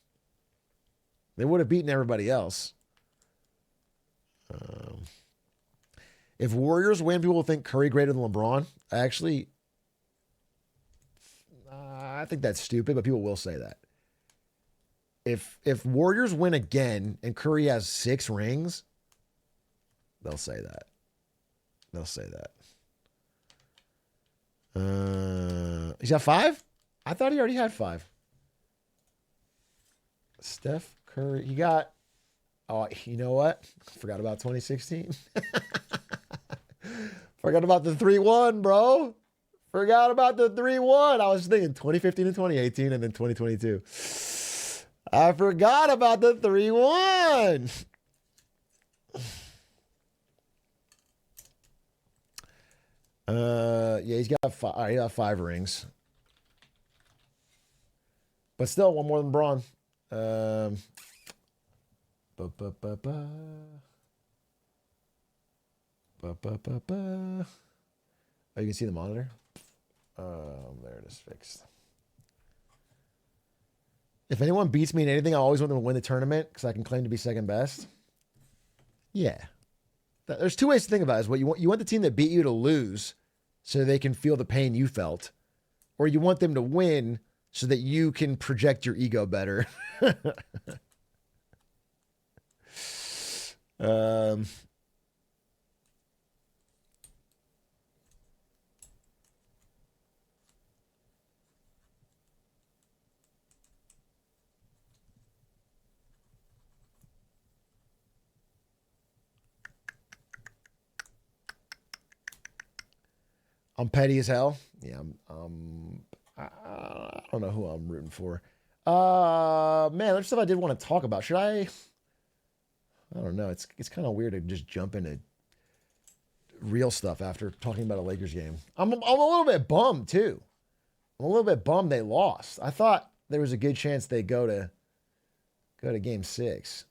They would have beaten everybody else. If Warriors win, people will think Curry greater than LeBron. I think that's stupid, but people will say that. If Warriors win again and Curry has 6 rings, they'll say that. They'll say that. He's got 5? I thought he already had 5. Steph Curry, he got, oh, you know what? Forgot about 2016. Forgot about the 3-1, bro. Forgot about the 3-1. I was thinking 2015 and 2018 and then 2022. I forgot about the 3-1. Yeah, he's got 5. All right, he got 5 rings. But still, one more than Braun. Oh, you can see the monitor? There it is, fixed. If anyone beats me in anything, I always want them to win the tournament because I can claim to be second best. Yeah. There's 2 ways to think about it. Is what you want. You want the team that beat you to lose so they can feel the pain you felt. Or you want them to win so that you can project your ego better. I'm petty as hell. Yeah, I don't know who I'm rooting for. Man, there's stuff I did want to talk about. Should I? I don't know. It's kind of weird to just jump into real stuff after talking about a Lakers game. I'm a little bit bummed too. I'm a little bit bummed they lost. I thought there was a good chance they go to game 6.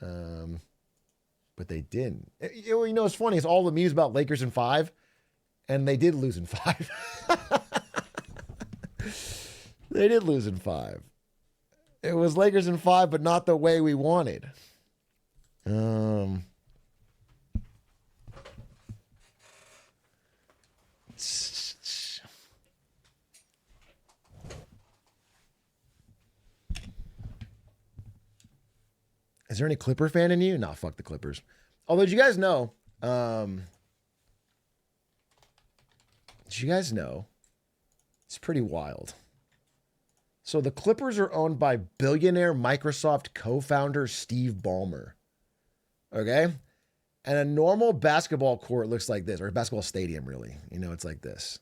But they didn't. You know what's funny? It's all the memes about Lakers in 5. And they did lose in 5. They did lose in 5. It was Lakers in 5, but not the way we wanted. Is there any Clipper fan in you? Nah, fuck the Clippers. Although, did you guys know? Did you guys know? It's pretty wild. So the Clippers are owned by billionaire Microsoft co-founder Steve Ballmer. Okay? And a normal basketball court looks like this, or a basketball stadium, really. You know, it's like this.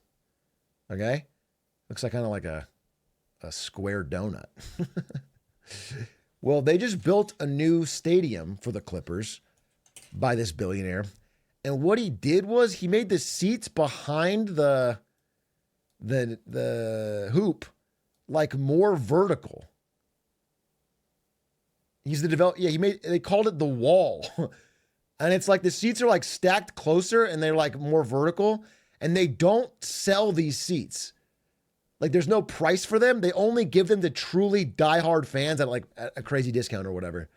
Okay? Looks like kind of like a square donut. Well, they just built a new stadium for the Clippers by this billionaire. And what he did was he made the seats behind the hoop like more vertical. He's the developer. Yeah, they called it the wall. And it's like the seats are like stacked closer and they're like more vertical. And they don't sell these seats. Like there's no price for them. They only give them to truly diehard fans at like a crazy discount or whatever.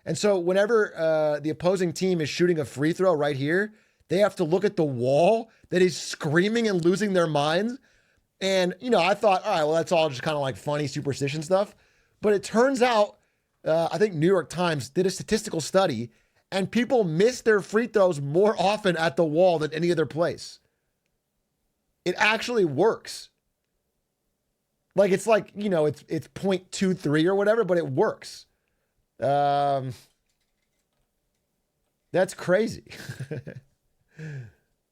And so whenever the opposing team is shooting a free throw right here, they have to look at the wall that is screaming and losing their minds. And, you know, I thought, all right, well, that's all just kind of like funny superstition stuff. But it turns out, I think New York Times did a statistical study, and people miss their free throws more often at the wall than any other place. It actually works. Like, it's like, you know, it's 0.23 or whatever, but it works. That's crazy.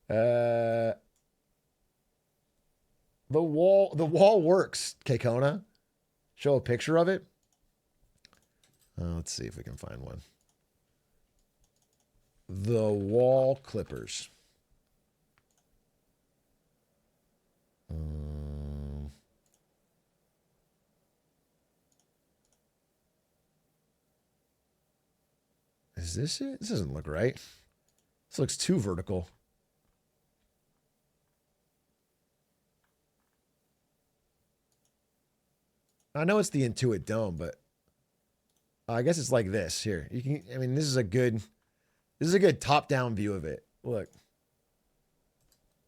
The wall works, Kekona. Show a picture of it. Let's see if we can find one. The wall clippers. Is this it? This doesn't look right. This looks too vertical. I know it's the Intuit Dome, but I guess it's like this. Here, you can. I mean, this is a good top-down view of it. Look,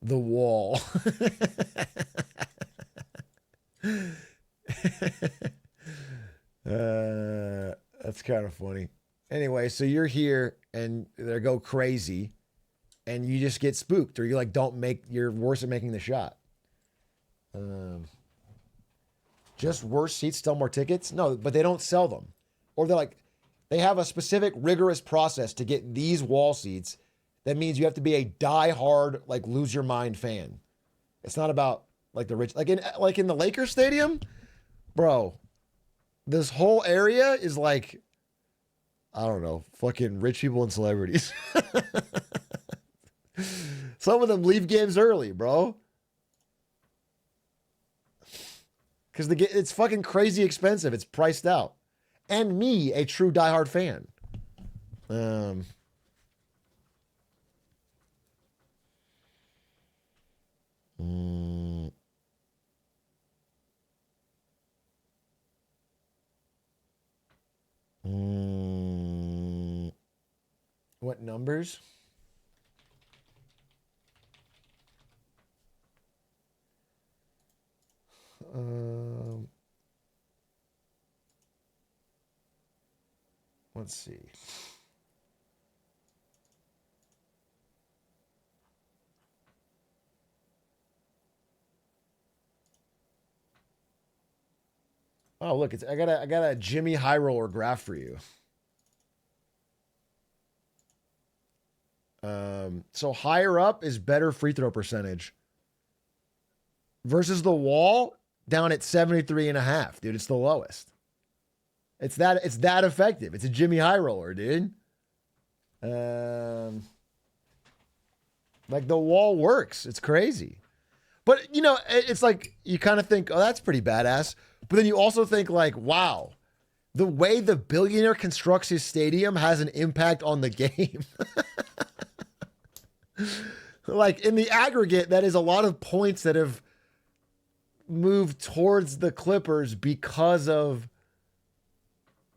the wall. That's kind of funny. Anyway, so you're here and they go crazy, and you just get spooked, or you like you're worse at making the shot. Just worse seats, sell more tickets? No, but they don't sell them. Or they have a specific rigorous process to get these wall seats. That means you have to be a diehard, like lose your mind fan. It's not about like the rich, like in the Lakers stadium, bro, this whole area is like, I don't know, fucking rich people and celebrities. Some of them leave games early, bro. Because it's fucking crazy expensive. It's priced out. And me, a true diehard fan. What numbers? Let's see. Oh, look, I got a Jimmy High Roller graph for you. So higher up is better free throw percentage versus the wall down at 73.5, dude. It's the lowest. It's that effective. It's a Jimmy High Roller, dude. Like the wall works. It's crazy. But you know, it's like you kind of think, oh, that's pretty badass. But then you also think like, wow, the way the billionaire constructs his stadium has an impact on the game. Like in the aggregate, that is a lot of points that have moved towards the Clippers because of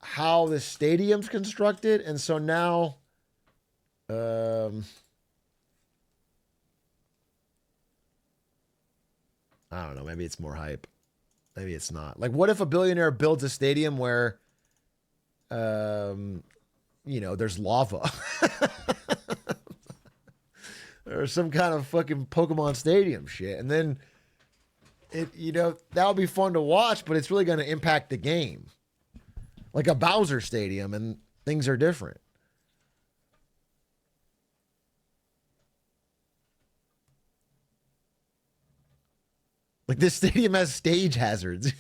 how the stadium's constructed. And so now, I don't know, maybe it's more hype. Maybe it's not. Like, what if a billionaire builds a stadium where, you know, there's lava or some kind of fucking Pokemon Stadium shit. And then it, you know, that would be fun to watch, but it's really going to impact the game. Like a Bowser Stadium, and things are different. Like this stadium has stage hazards.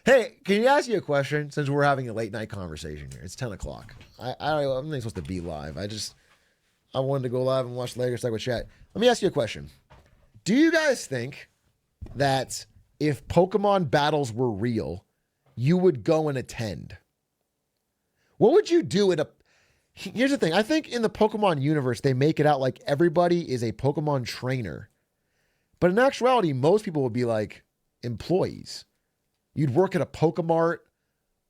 Hey, can you ask you a question since we're having a late night conversation here? It's 10 o'clock. I'm not supposed to be live. I wanted to go live and watch Lakers talk with chat. Let me ask you a question. Do you guys think that if Pokemon battles were real, you would go and attend? What would you do Here's the thing. I think in the Pokemon universe, they make it out like everybody is a Pokemon trainer. But in actuality, most people would be like employees. You'd work at a Pokemart,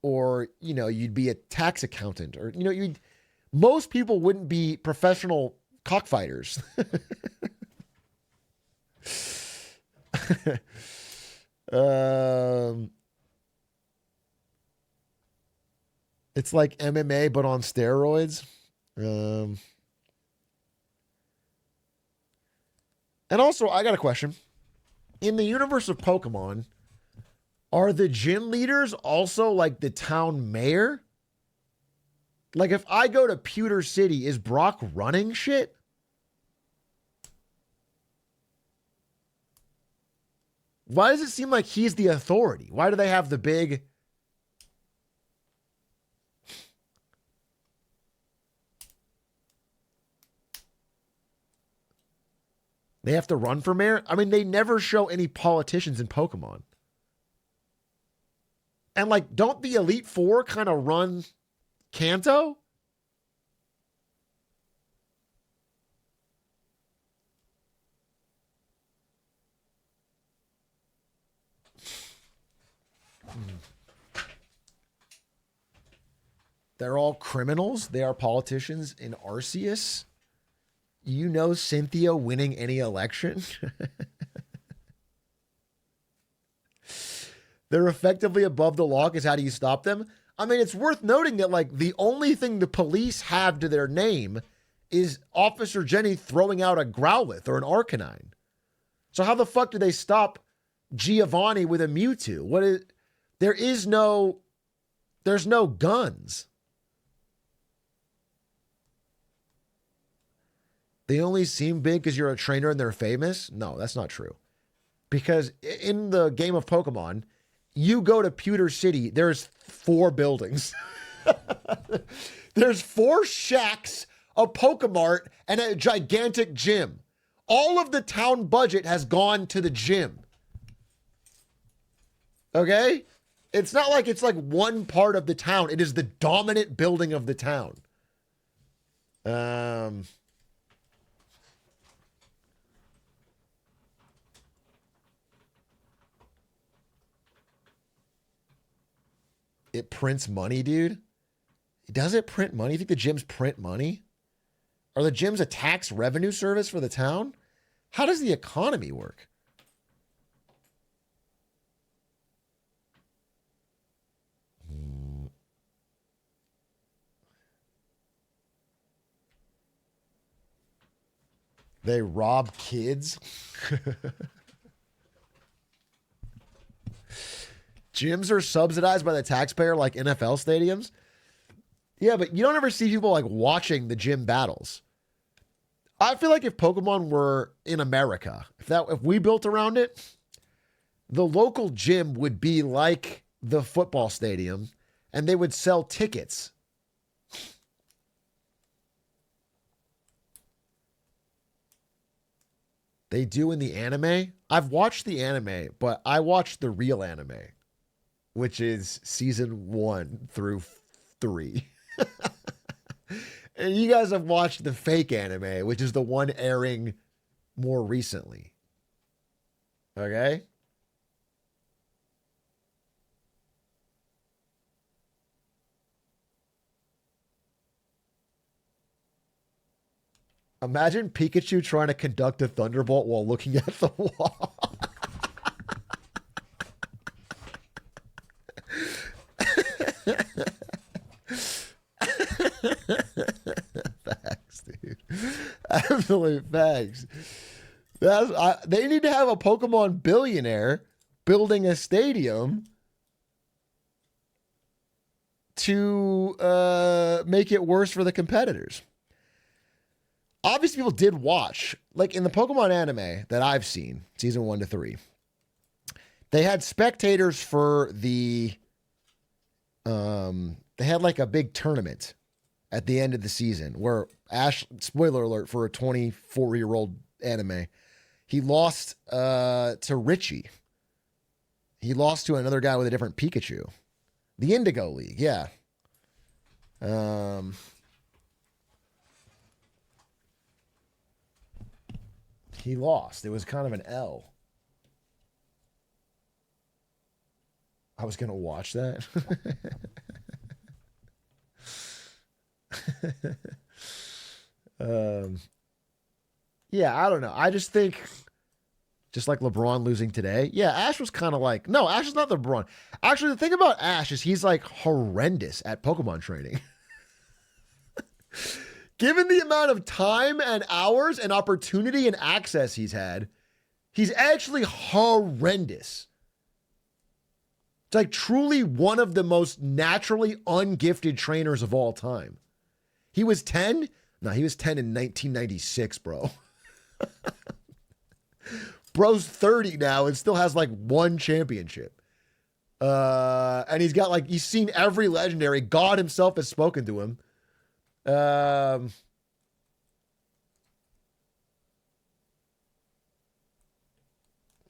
or, you know, you'd be a tax accountant, or, you know, most people wouldn't be professional cockfighters. It's like MMA, but on steroids. And also, I got a question. In the universe of Pokemon, are the gym leaders also like the town mayor? Like, if I go to Pewter City, is Brock running shit? Why does it seem like he's the authority? Why do they have the big... They have to run for mayor? I mean, they never show any politicians in Pokemon. And, like, don't the Elite Four kind of run Kanto? They're all criminals. They are politicians in Arceus. You know Cynthia winning any election? They're effectively above the law because how do you stop them? I mean, it's worth noting that, like, the only thing the police have to their name is Officer Jenny throwing out a Growlithe or an Arcanine. So how the fuck do they stop Giovanni with a Mewtwo? There's no guns. They only seem big because you're a trainer and they're famous? No, that's not true. Because in the game of Pokemon, you go to Pewter City, there's 4 buildings. There's 4 shacks, a Pokemart, and a gigantic gym. All of the town budget has gone to the gym. Okay? It's not like it's like one part of the town. It is the dominant building of the town. It prints money, dude. Does it print money? You think the gyms print money? Are the gyms a tax revenue service for the town? How does the economy work? They rob kids? Gyms are subsidized by the taxpayer like NFL stadiums? Yeah, but you don't ever see people like watching the gym battles. I feel like if Pokemon were in America, if we built around it, the local gym would be like the football stadium and they would sell tickets. They do in the anime. I've watched the anime, but I watched the real anime, which is season 1 through 3. And you guys have watched the fake anime, which is the one airing more recently. Okay? Imagine Pikachu trying to conduct a Thunderbolt while looking at the wall. Facts, dude. Absolute facts. They need to have a Pokemon billionaire building a stadium to make it worse for the competitors. Obviously, people did watch, like in the Pokemon anime that I've seen, season 1 to 3. They had spectators for the, they had like a big tournament at the end of the season where Ash, spoiler alert for a 24-year-old anime, he lost to Richie. He lost to another guy with a different Pikachu. The Indigo League, yeah. He lost. It was kind of an L. I was going to watch that. Yeah, I don't know. I just think, just like LeBron losing today, yeah, Ash was kind of like, no, Ash is not LeBron. Actually, the thing about Ash is he's like horrendous at Pokemon training. Given the amount of time and hours and opportunity and access he's had, he's actually horrendous. It's like truly one of the most naturally ungifted trainers of all time. He was 10? No, he was 10 in 1996, bro. Bro's 30 now and still has like one championship. And he's got like, he's seen every legendary. God himself has spoken to him.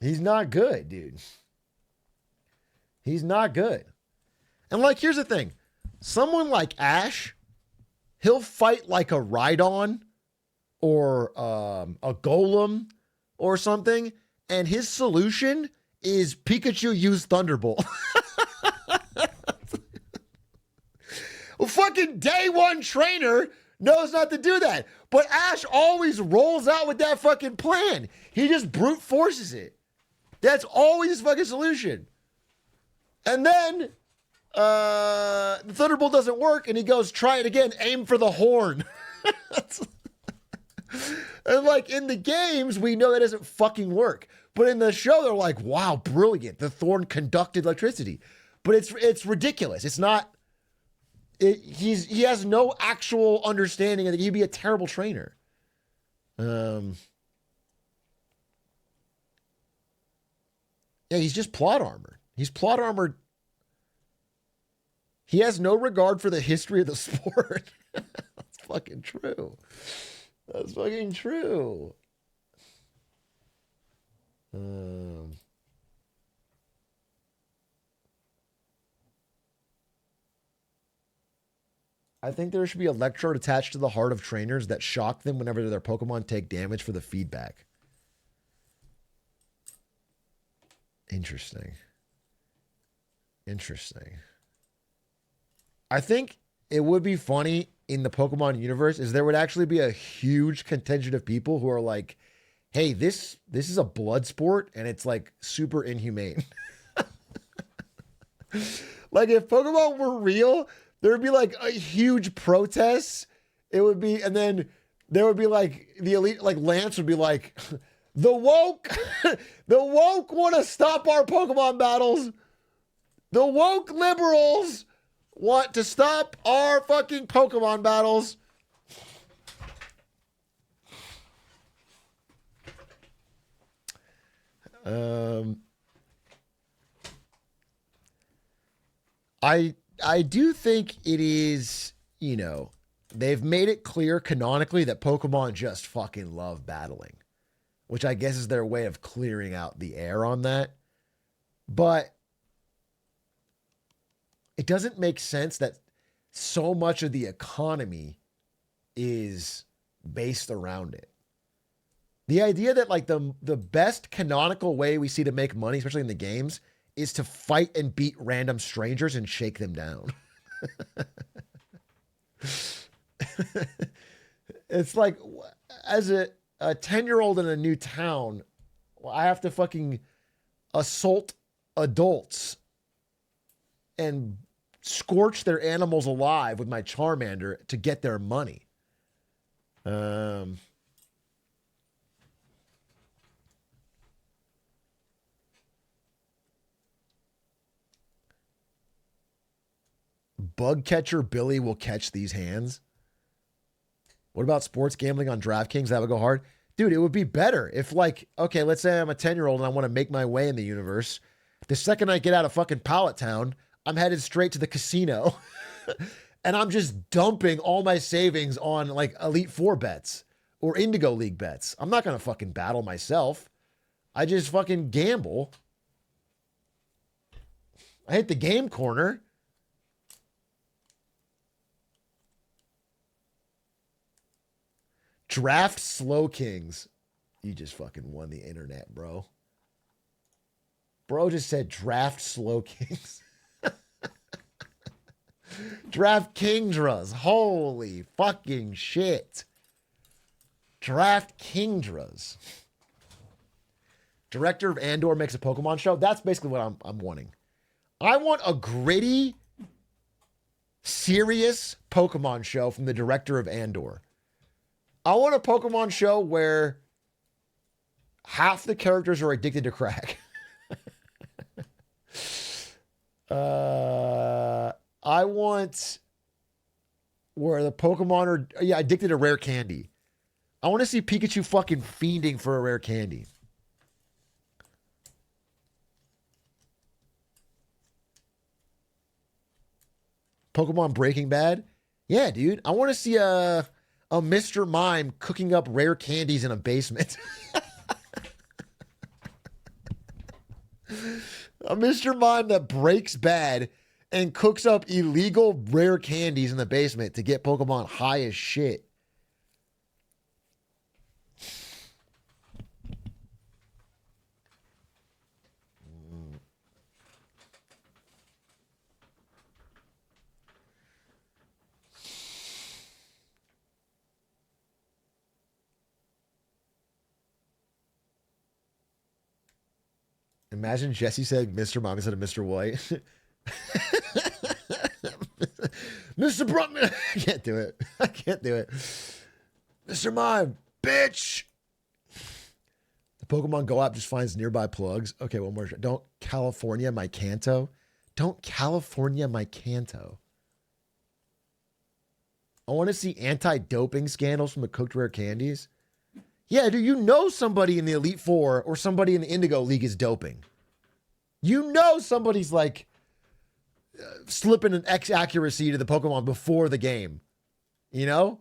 He's not good, dude. He's not good. And like, here's the thing. Someone like Ash, he'll fight like a Rhydon or a Golem or something, and his solution is Pikachu use Thunderbolt. Well, fucking day one trainer knows not to do that. But Ash always rolls out with that fucking plan. He just brute forces it. That's always his fucking solution. And then the Thunderbolt doesn't work, and he goes, try it again, aim for the horn. And like in the games, we know that doesn't fucking work. But in the show, they're like, wow, brilliant. The thorn conducted electricity. But it's ridiculous. It's not, he has no actual understanding that he'd be a terrible trainer. Yeah, he's just plot armor. He's plot armored. He has no regard for the history of the sport. That's fucking true. That's fucking true. I think there should be an electrode attached to the heart of trainers that shock them whenever their Pokemon take damage for the feedback. Interesting. Interesting. I think it would be funny in the Pokemon universe is there would actually be a huge contingent of people who are like, hey, this is a blood sport and it's like super inhumane. Like if Pokemon were real, there would be like a huge protest. It would be, and then there would be like the elite, like Lance would be like, the woke want to stop our Pokemon battles. The woke liberals want to stop our fucking Pokemon battles. I do think it is, you know, they've made it clear canonically that Pokemon just fucking love battling, which I guess is their way of clearing out the air on that. But it doesn't make sense that so much of the economy is based around it. The idea that like the best canonical way we see to make money, especially in the games, is to fight and beat random strangers and shake them down. It's like, as a 10-year-old in a new town, I have to fucking assault adults and scorch their animals alive with my Charmander to get their money. Bug catcher Billy will catch these hands. What about sports gambling on DraftKings? That would go hard. Dude, it would be better if like, okay, let's say I'm a 10-year-old and I want to make my way in the universe. The second I get out of fucking Pallet Town, I'm headed straight to the casino and I'm just dumping all my savings on like Elite Four bets or Indigo League bets. I'm not going to fucking battle myself. I just fucking gamble. I hit the game corner. Draft Slow Kings. You just fucking won the internet, bro. Bro just said draft slow kings. Draft Kingdras. Holy fucking shit. Draft Kingdras. Director of Andor makes a Pokemon show. That's basically what I'm wanting. I want a gritty, serious Pokemon show from the director of Andor. I want a Pokemon show where half the characters are addicted to crack. I want where the Pokemon are addicted to rare candy. I want to see Pikachu fucking fiending for a rare candy. Pokemon Breaking Bad? Yeah, dude. I want to see a Mr. Mime cooking up rare candies in a basement. A Mr. Mime that breaks bad and cooks up illegal rare candies in the basement to get Pokemon high as shit. Imagine Jesse said Mr. Mime instead of Mr. White. Mr. Brutman. I can't do it. I can't do it. Mr. Mime, bitch. The Pokemon Go app just finds nearby plugs. Okay, one more. Don't California my Kanto. Don't California my Kanto. I want to see anti-doping scandals from the cooked rare candies. Yeah, do you know somebody in the Elite Four or somebody in the Indigo League is doping? You know somebody's like slipping an X accuracy to the Pokemon before the game. You know?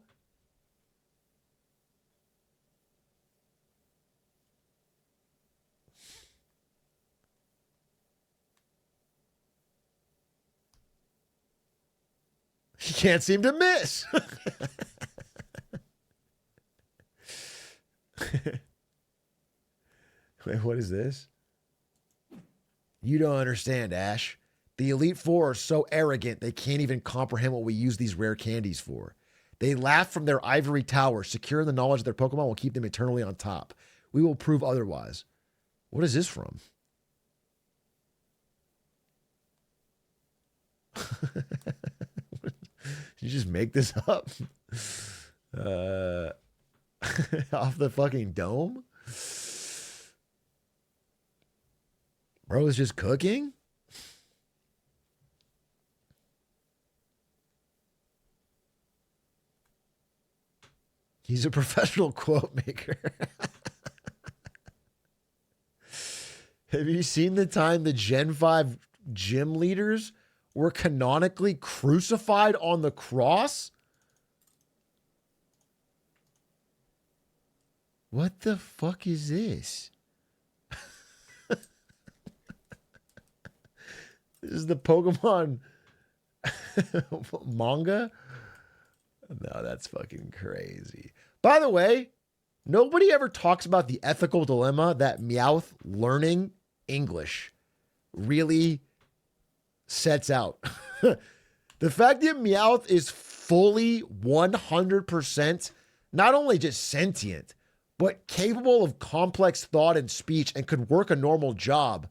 You can't seem to miss. Wait, what is this? You don't understand, Ash. The Elite Four are so arrogant they can't even comprehend what we use these rare candies for. They laugh from their ivory tower, secure in the knowledge that their Pokemon will keep them eternally on top. We will prove otherwise. What is this from? Did you just make this up? Off the fucking dome? Bro is just cooking? He's a professional quote maker. Have you seen the time the Gen 5 gym leaders were canonically crucified on the cross? What the fuck is this? This is the Pokemon manga? No, that's fucking crazy. By the way, nobody ever talks about the ethical dilemma that Meowth learning English really sets out. The fact that Meowth is fully 100% not only just sentient, but capable of complex thought and speech and could work a normal job.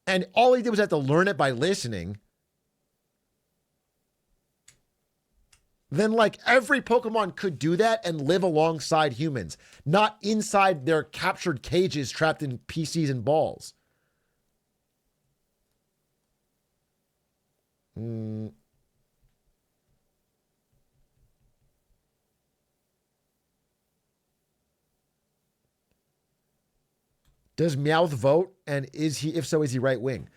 And all he did was have to learn it by listening. Then like every Pokemon could do that and live alongside humans, not inside their captured cages trapped in PCs and balls. Does Meowth vote? And if so, is he right wing?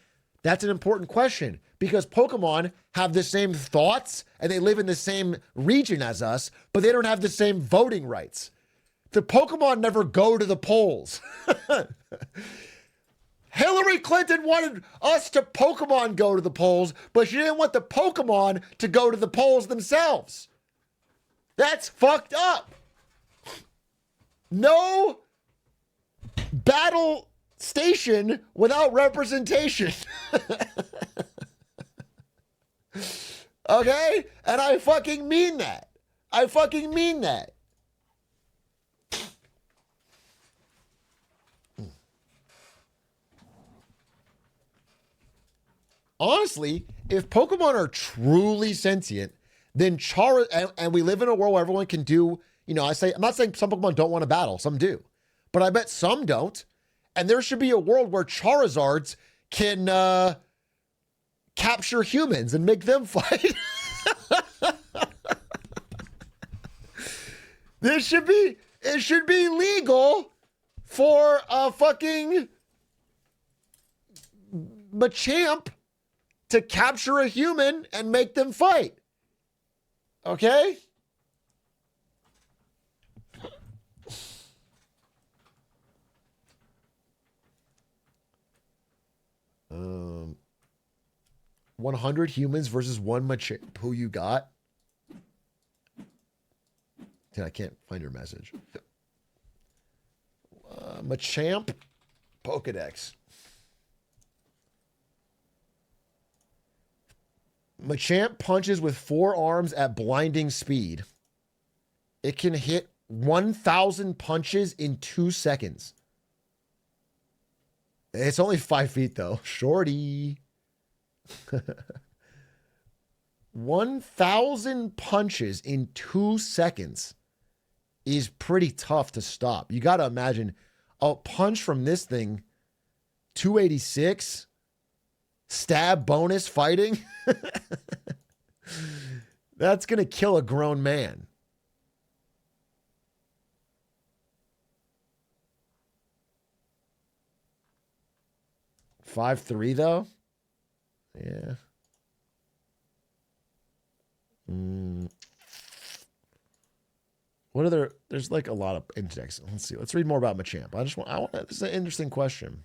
That's an important question because Pokemon have the same thoughts and they live in the same region as us, but they don't have the same voting rights. The Pokemon never go to the polls. Hillary Clinton wanted us to Pokemon go to the polls, but she didn't want the Pokemon to go to the polls themselves. That's fucked up. No battle station without representation. Okay? And I fucking mean that. I fucking mean that. Honestly, if Pokemon are truly sentient, then and we live in a world where everyone can do, I'm not saying some Pokemon don't want to battle, some do, but I bet some don't. And there should be a world where Charizards can capture humans and make them fight. It should be legal for a fucking Machamp to capture a human and make them fight. Okay? Um, 100 humans versus one Machamp. Who you got? I can't find your message. Machamp Pokedex. Machamp punches with 4 arms at blinding speed. It can hit 1,000 punches in 2 seconds. It's only 5 feet, though. Shorty. 1,000 punches in 2 seconds is pretty tough to stop. You got to imagine a punch from this thing, 286, stab bonus fighting. That's going to kill a grown man. $5.3 though? Yeah. What are there? There's like a lot of index. Let's see. Let's read more about Machamp. This is an interesting question.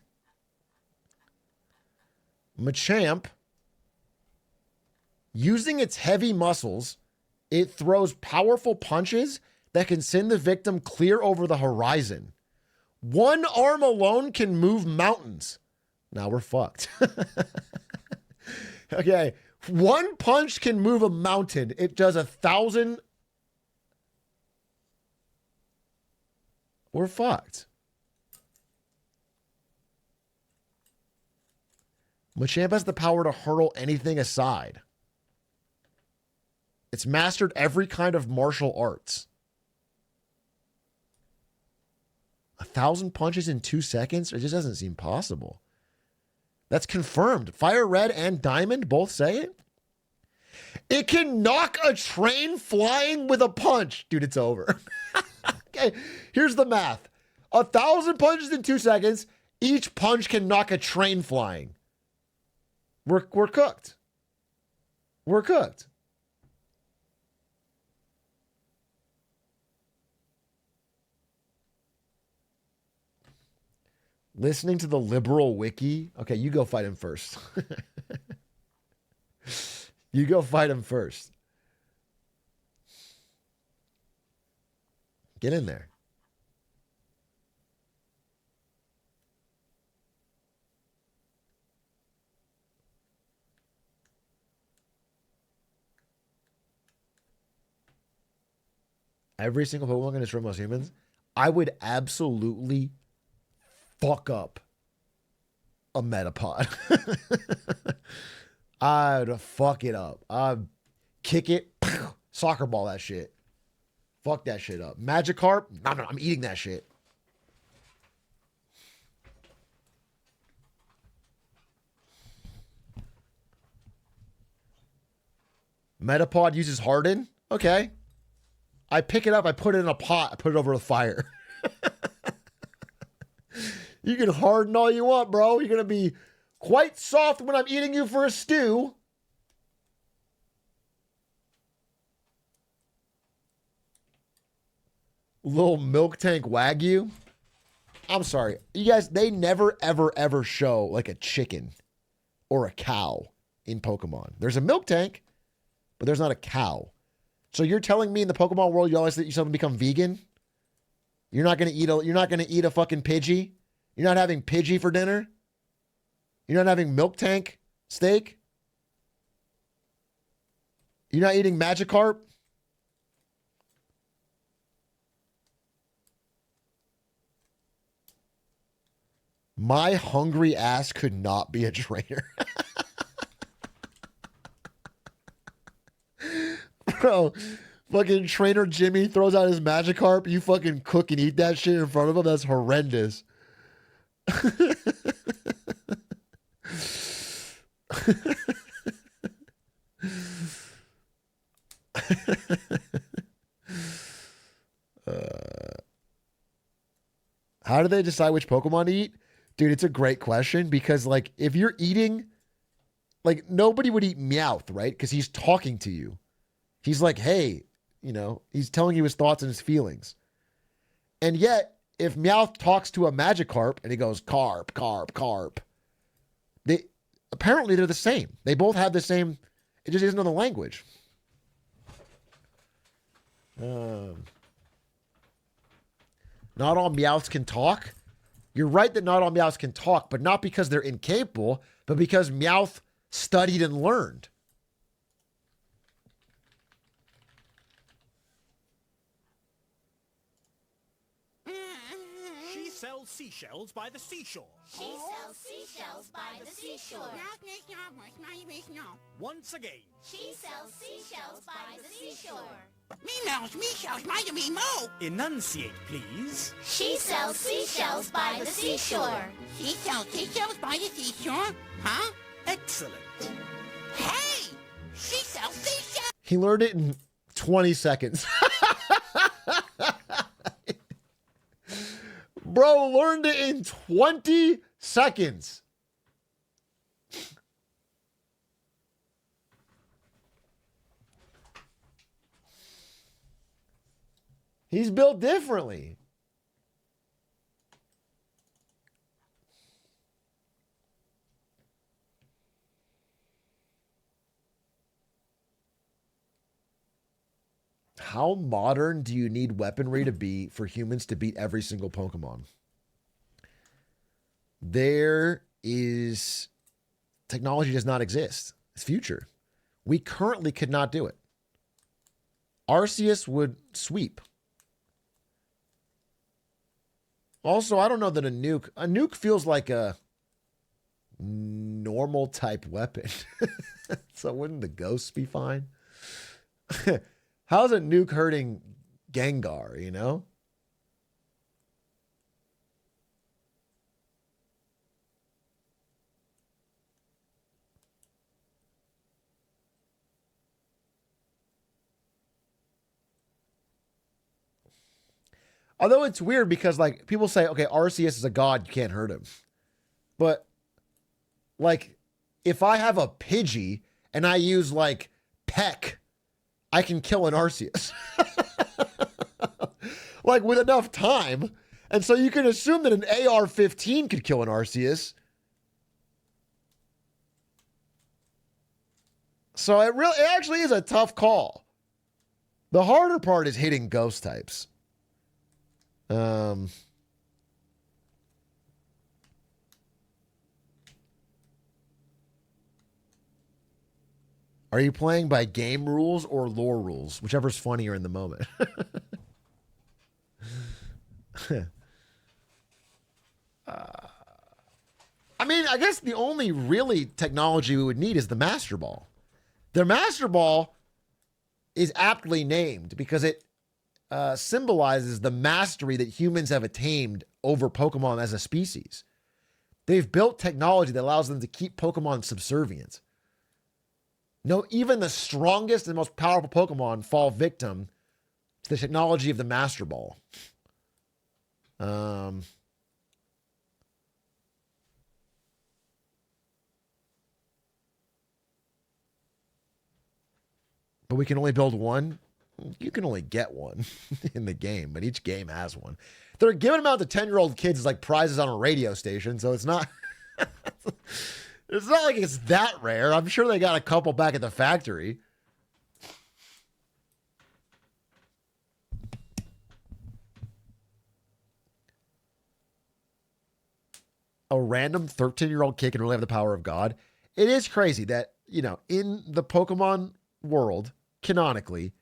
Machamp, using its heavy muscles, it throws powerful punches that can send the victim clear over the horizon. One arm alone can move mountains. Now we're fucked. Okay. One punch can move a mountain. It does 1,000. We're fucked. Machamp has the power to hurl anything aside. It's mastered every kind of martial arts. 1,000 punches in 2 seconds? It just doesn't seem possible. That's confirmed. Fire Red and Diamond both say it. It can knock a train flying with a punch. Dude, it's over. Okay, here's the math. 1,000 punches in 2 seconds. Each punch can knock a train flying. We're cooked. We're cooked. Listening to the liberal wiki. Okay, you go fight him first. You go fight him first. Get in there. Every single Pokemon can destroy most humans. I would absolutely fuck up a Metapod. I'd fuck it up. I'd kick it, soccer ball that shit. Fuck that shit up. Magikarp, no, I'm eating that shit. Metapod uses Harden. Okay. I pick it up, I put it in a pot, I put it over the fire. You can harden all you want, bro. You're going to be quite soft when I'm eating you for a stew. Little milk tank Wagyu. I'm sorry. You guys, they never, ever, ever show like a chicken or a cow in Pokemon. There's a milk tank, but there's not a cow. So you're telling me in the Pokemon world, you always let yourself become vegan? You're not going to eat a fucking Pidgey? You're not having Pidgey for dinner? You're not having Milk Tank steak? You're not eating Magikarp? My hungry ass could not be a trainer. Bro, fucking trainer Jimmy throws out his Magikarp. You fucking cook and eat that shit in front of him. That's horrendous. How do they decide which Pokemon to eat? Dude, it's a great question because, like, if you're eating, like, nobody would eat Meowth, right? Because he's talking to you. He's like, hey, you know, he's telling you his thoughts and his feelings. And yet, if Meowth talks to a Magikarp and he goes, carp, carp, carp, apparently they're the same. They both have the same, it just isn't on the language. Not all Meowths can talk. You're right that not all Meowths can talk, but not because they're incapable, but because Meowth studied and learned. She sells seashells by the seashore. She sells seashells by the seashore. Once again. She sells seashells by the seashore. Enunciate, please. She sells seashells by the seashore. She sells seashells by the seashore? Huh? Excellent. Hey! She sells seashells! He learned it in 20 seconds. Bro learned it in 20 seconds. He's built differently. How modern do you need weaponry to be for humans to beat every single Pokemon? Technology does not exist. It's future. We currently could not do it. Arceus would sweep. Also, I don't know that a nuke feels like a normal type weapon. So wouldn't the ghosts be fine? How's a nuke hurting Gengar, you know? Although it's weird because, like, people say, okay, Arceus is a god, you can't hurt him. But, like, if I have a Pidgey and I use, like, Peck, I can kill an Arceus. Like, with enough time. And so you can assume that an AR-15 could kill an Arceus. So it actually is a tough call. The harder part is hitting ghost types. Are you playing by game rules or lore rules? Whichever's funnier in the moment. I mean, I guess the only really technology we would need is the Master Ball. The Master Ball is aptly named because it symbolizes the mastery that humans have attained over Pokemon as a species. They've built technology that allows them to keep Pokemon subservient. No, even the strongest and most powerful Pokemon fall victim to the technology of the Master Ball. But we can only build one. You can only get one in the game, but each game has one. They're giving them out to 10-year-old kids as like prizes on a radio station, so it's not it's not like it's that rare. I'm sure they got a couple back at the factory. a random 13-year-old kid can really have the power of God. It is crazy that, you know, in the Pokemon world, canonically,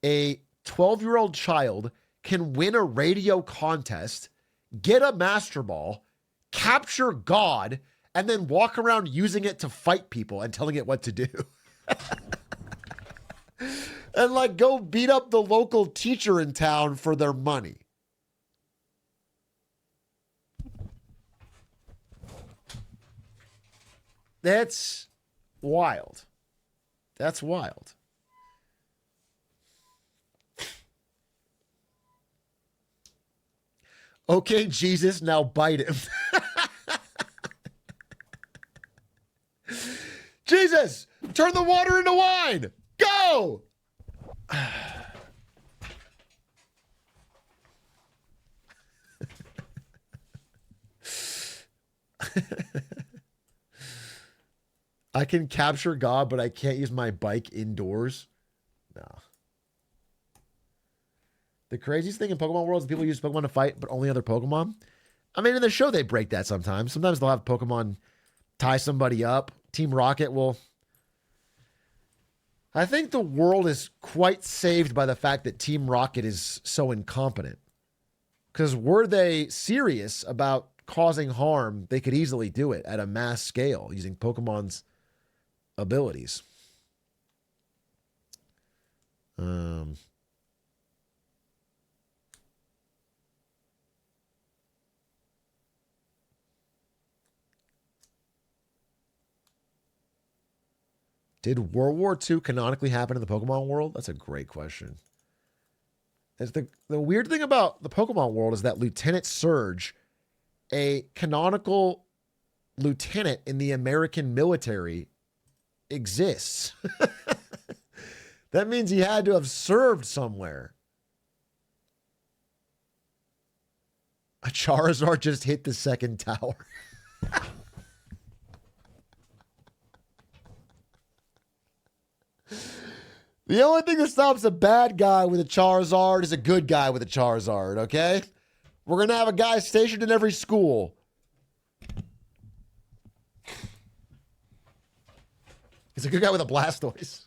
a 12-year-old child can win a radio contest, get a Master Ball, capture God, and then walk around using it to fight people and telling it what to do. And like go beat up the local teacher in town for their money. That's wild. That's wild. Okay, Jesus, now bite him. Jesus, turn the water into wine. Go! I can capture God, but I can't use my bike indoors. No. The craziest thing in Pokemon World is people use Pokemon to fight, but only other Pokemon. I mean, in the show, they break that sometimes. Sometimes they'll have Pokemon tie somebody up. Team Rocket will. I think the world is quite saved by the fact that Team Rocket is so incompetent. Because were they serious about causing harm, they could easily do it at a mass scale using Pokemon's abilities. Did World War II canonically happen in the Pokemon world? That's a great question. It's the weird thing about the Pokemon world is that Lieutenant Surge, a canonical lieutenant in the American military, exists. That means he had to have served somewhere. A Charizard just hit the second tower. The only thing that stops a bad guy with a Charizard is a good guy with a Charizard, okay? We're going to have a guy stationed in every school. He's a good guy with a Blastoise.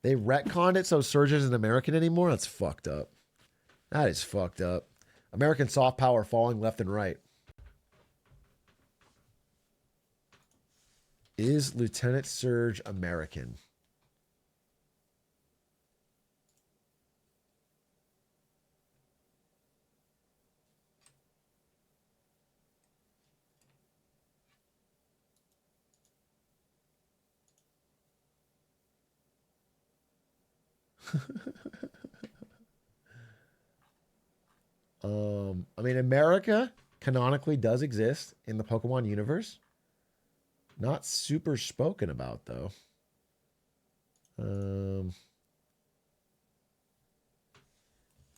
They retconned it so Surge isn't American anymore? That's fucked up. That is fucked up. American soft power falling left and right. Is Lieutenant Surge American? I mean, America canonically does exist in the Pokemon universe. Not super spoken about, though.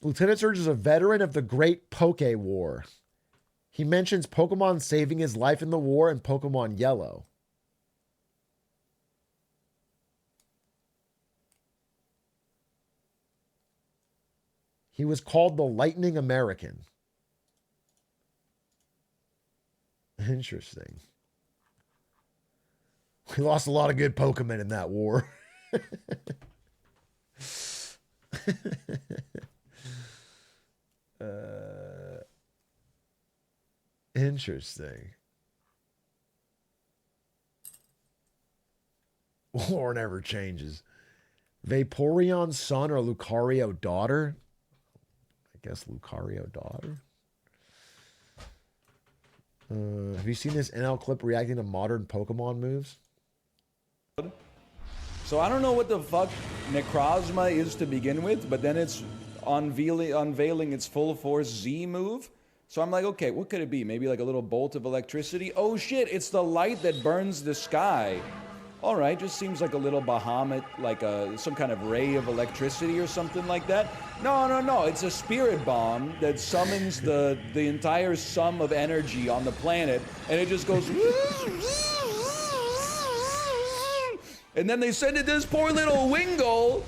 Lieutenant Surge is a veteran of the Great Poke War. He mentions Pokemon saving his life in the war in Pokemon Yellow. He was called the Lightning American. Interesting. We lost a lot of good Pokemon in that war. Interesting. War never changes. Vaporeon's son or Lucario daughter? I guess Lucario daughter. Have you seen this NL clip reacting to modern Pokemon moves? So I don't know what the fuck Necrozma is to begin with, but then it's unveiling its full force Z move. So I'm like, okay, what could it be? Maybe like a little bolt of electricity? Oh shit, it's the light that burns the sky. All right, just seems like a little Bahamut, like some kind of ray of electricity or something like that. No, it's a spirit bomb that summons the entire sum of energy on the planet, and it just goes And then they send it this poor little Wingull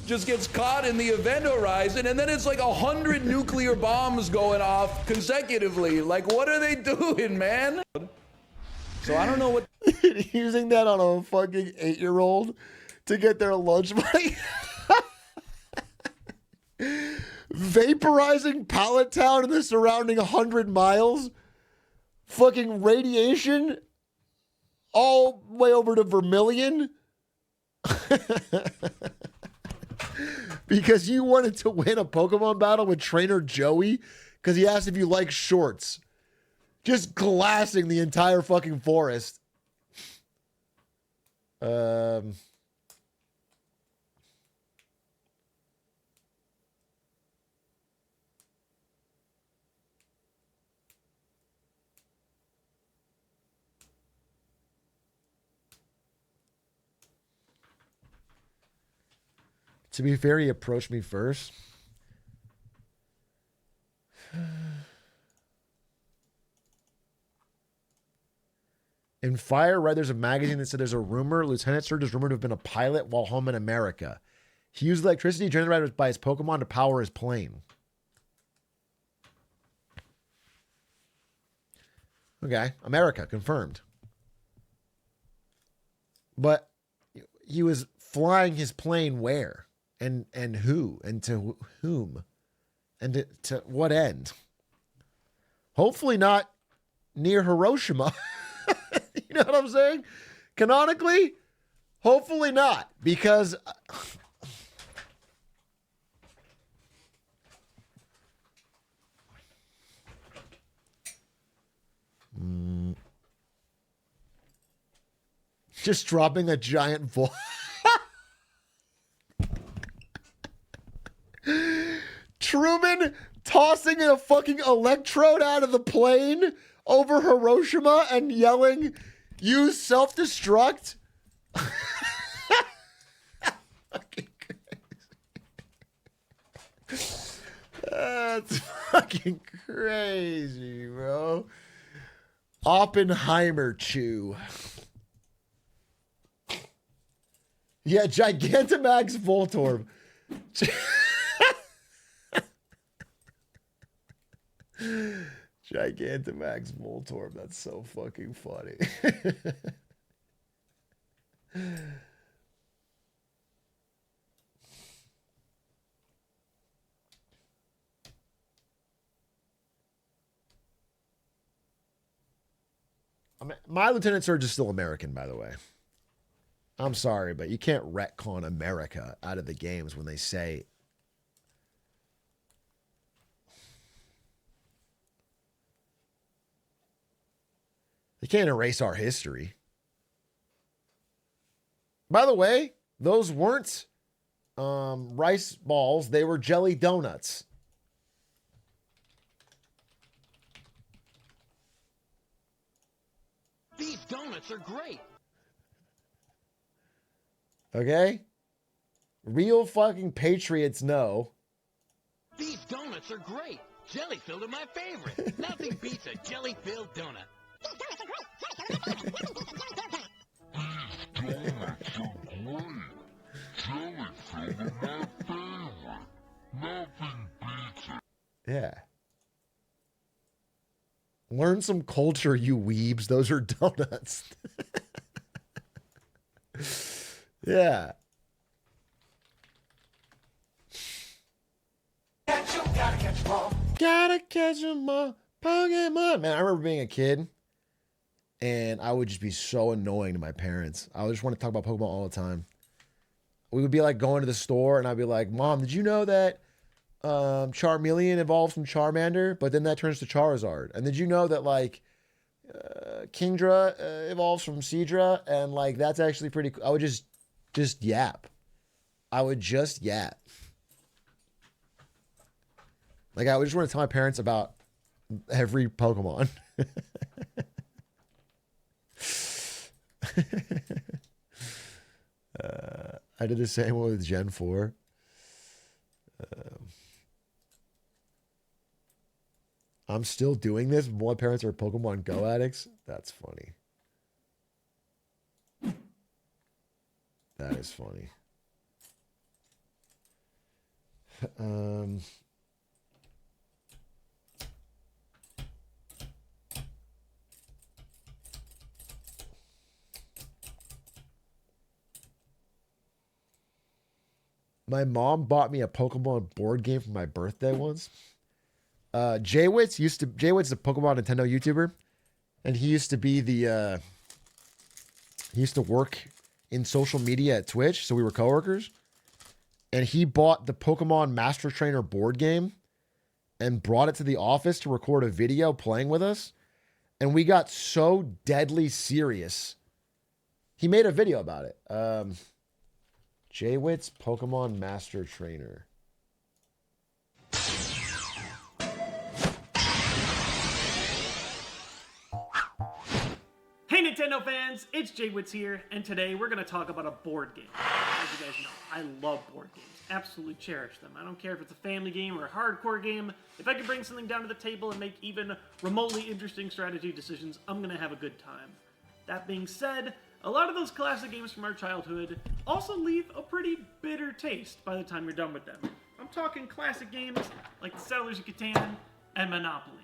just gets caught in the event horizon, and then it's like 100 nuclear bombs going off consecutively. Like, what are they doing, man? So I don't know what. Using that on a fucking 8-year-old to get their lunch money. Vaporizing Pallet Town and the surrounding 100 miles. Fucking radiation all the way over to Vermilion. Because you wanted to win a Pokemon battle with Trainer Joey because he asked if you like shorts. Just glassing the entire fucking forest. To be fair, he approached me first. In Fire Red, there's a magazine that said there's a rumor Lieutenant Surge is rumored to have been a pilot while home in America. He used electricity generated by his Pokemon to power his plane. Okay, America, confirmed. But he was flying his plane where? And who? And to whom? And to what end? Hopefully not near Hiroshima. You know what I'm saying? Canonically, hopefully not. Because... Just dropping a giant ball. Truman tossing a fucking electrode out of the plane over Hiroshima and yelling, "Use self-destruct." Fucking crazy. That's fucking crazy, bro. Oppenheimer chew. Yeah, Gigantamax Voltorb. Gigantamax Voltorb. That's so fucking funny. I mean, my Lieutenant Surge is still American, by the way. I'm sorry, but you can't retcon America out of the games when they say... They can't erase our history. By the way, those weren't rice balls. They were jelly donuts. These donuts are great. Okay? Real fucking patriots know. These donuts are great. Jelly filled are my favorite. Nothing beats a jelly filled donut. Yeah. Learn some culture, you weebs. Those are donuts. Yeah. Gotta catch 'em all. Gotta catch 'em all. Pokemon. Man, I remember being a kid and I would just be so annoying to my parents. I would just want to talk about Pokemon all the time. We would be like going to the store and I'd be like, "Mom, did you know that Charmeleon evolves from Charmander, but then that turns to Charizard? And did you know that like Kingdra evolves from Seadra, and like that's actually pretty cool?" I would just yap. I would just yap. Like I would just want to tell my parents about every Pokemon. I did the same one with Gen 4. I'm still doing this. My parents are Pokemon Go addicts. That's funny. That is funny. My mom bought me a Pokemon board game for my birthday once. Jaywitz is a Pokemon Nintendo YouTuber, and he used to be he used to work in social media at Twitch, so we were coworkers. And he bought the Pokemon Master Trainer board game and brought it to the office to record a video playing with us. And we got so deadly serious. He made a video about it. Jaywitz Pokemon Master Trainer. Hey Nintendo fans, it's Jaywitz here, and today we're going to talk about a board game. As you guys know, I love board games. Absolutely cherish them. I don't care if it's a family game or a hardcore game. If I can bring something down to the table and make even remotely interesting strategy decisions, I'm going to have a good time. That being said, a lot of those classic games from our childhood also leave a pretty bitter taste by the time you're done with them. I'm talking classic games like the Settlers of Catan and Monopoly.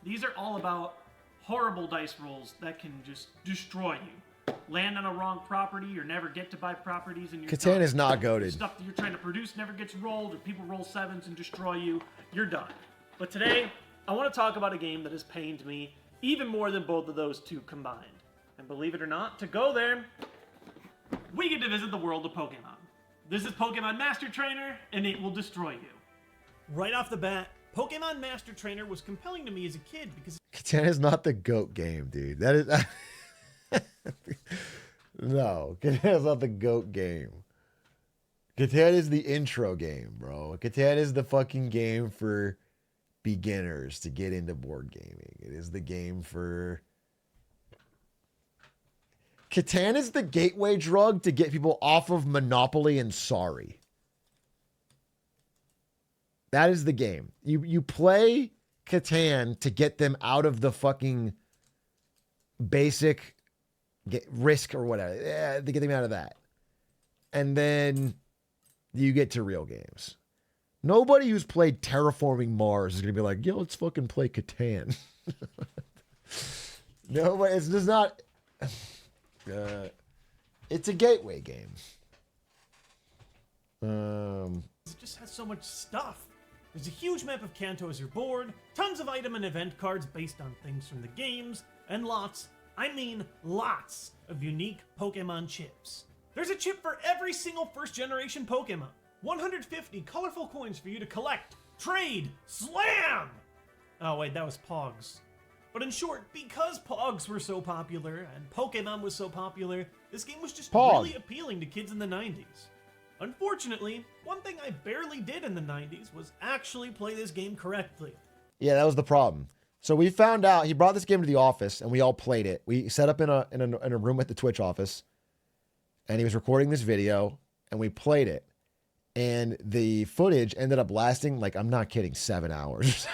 These are all about horrible dice rolls that can just destroy you. Land on a wrong property or never get to buy properties, and Catan is not goated. Stuff that you're trying to produce never gets rolled, or people roll sevens and destroy you. You're done. But today, I want to talk about a game that has pained me even more than both of those two combined. And believe it or not, to go there, we get to visit the world of Pokemon. This is Pokemon Master Trainer, and it will destroy you. Right off the bat, Pokemon Master Trainer was compelling to me as a kid because Catan is not the GOAT game, dude. That is... No, Catan is not the GOAT game. Catan is the intro game, bro. Catan is the fucking game for beginners to get into board gaming. It is the game for... Catan is the gateway drug to get people off of Monopoly and Sorry. That is the game. You play Catan to get them out of the fucking basic Risk or whatever. Yeah, to get them out of that. And then you get to real games. Nobody who's played Terraforming Mars is going to be like, yo, let's fucking play Catan. Nobody, it's just not... it's a gateway game. it just has so much stuff. There's a huge map of Kanto as your board, tons of item and event cards based on things from the games, and lots, I mean lots, of unique Pokemon chips. There's a chip for every single first generation Pokemon. 150 colorful coins for you to collect, trade, slam! Oh wait, that was Pogs. But in short, because Pogs were so popular and Pokemon was so popular, this game was just really appealing to kids in the 90s. Unfortunately, one thing I barely did in the 90s was actually play this game correctly. Yeah, that was the problem. So we found out, he brought this game to the office and we all played it. We set up in a room at the Twitch office and he was recording this video and we played it. And the footage ended up lasting, like, I'm not kidding, 7 hours.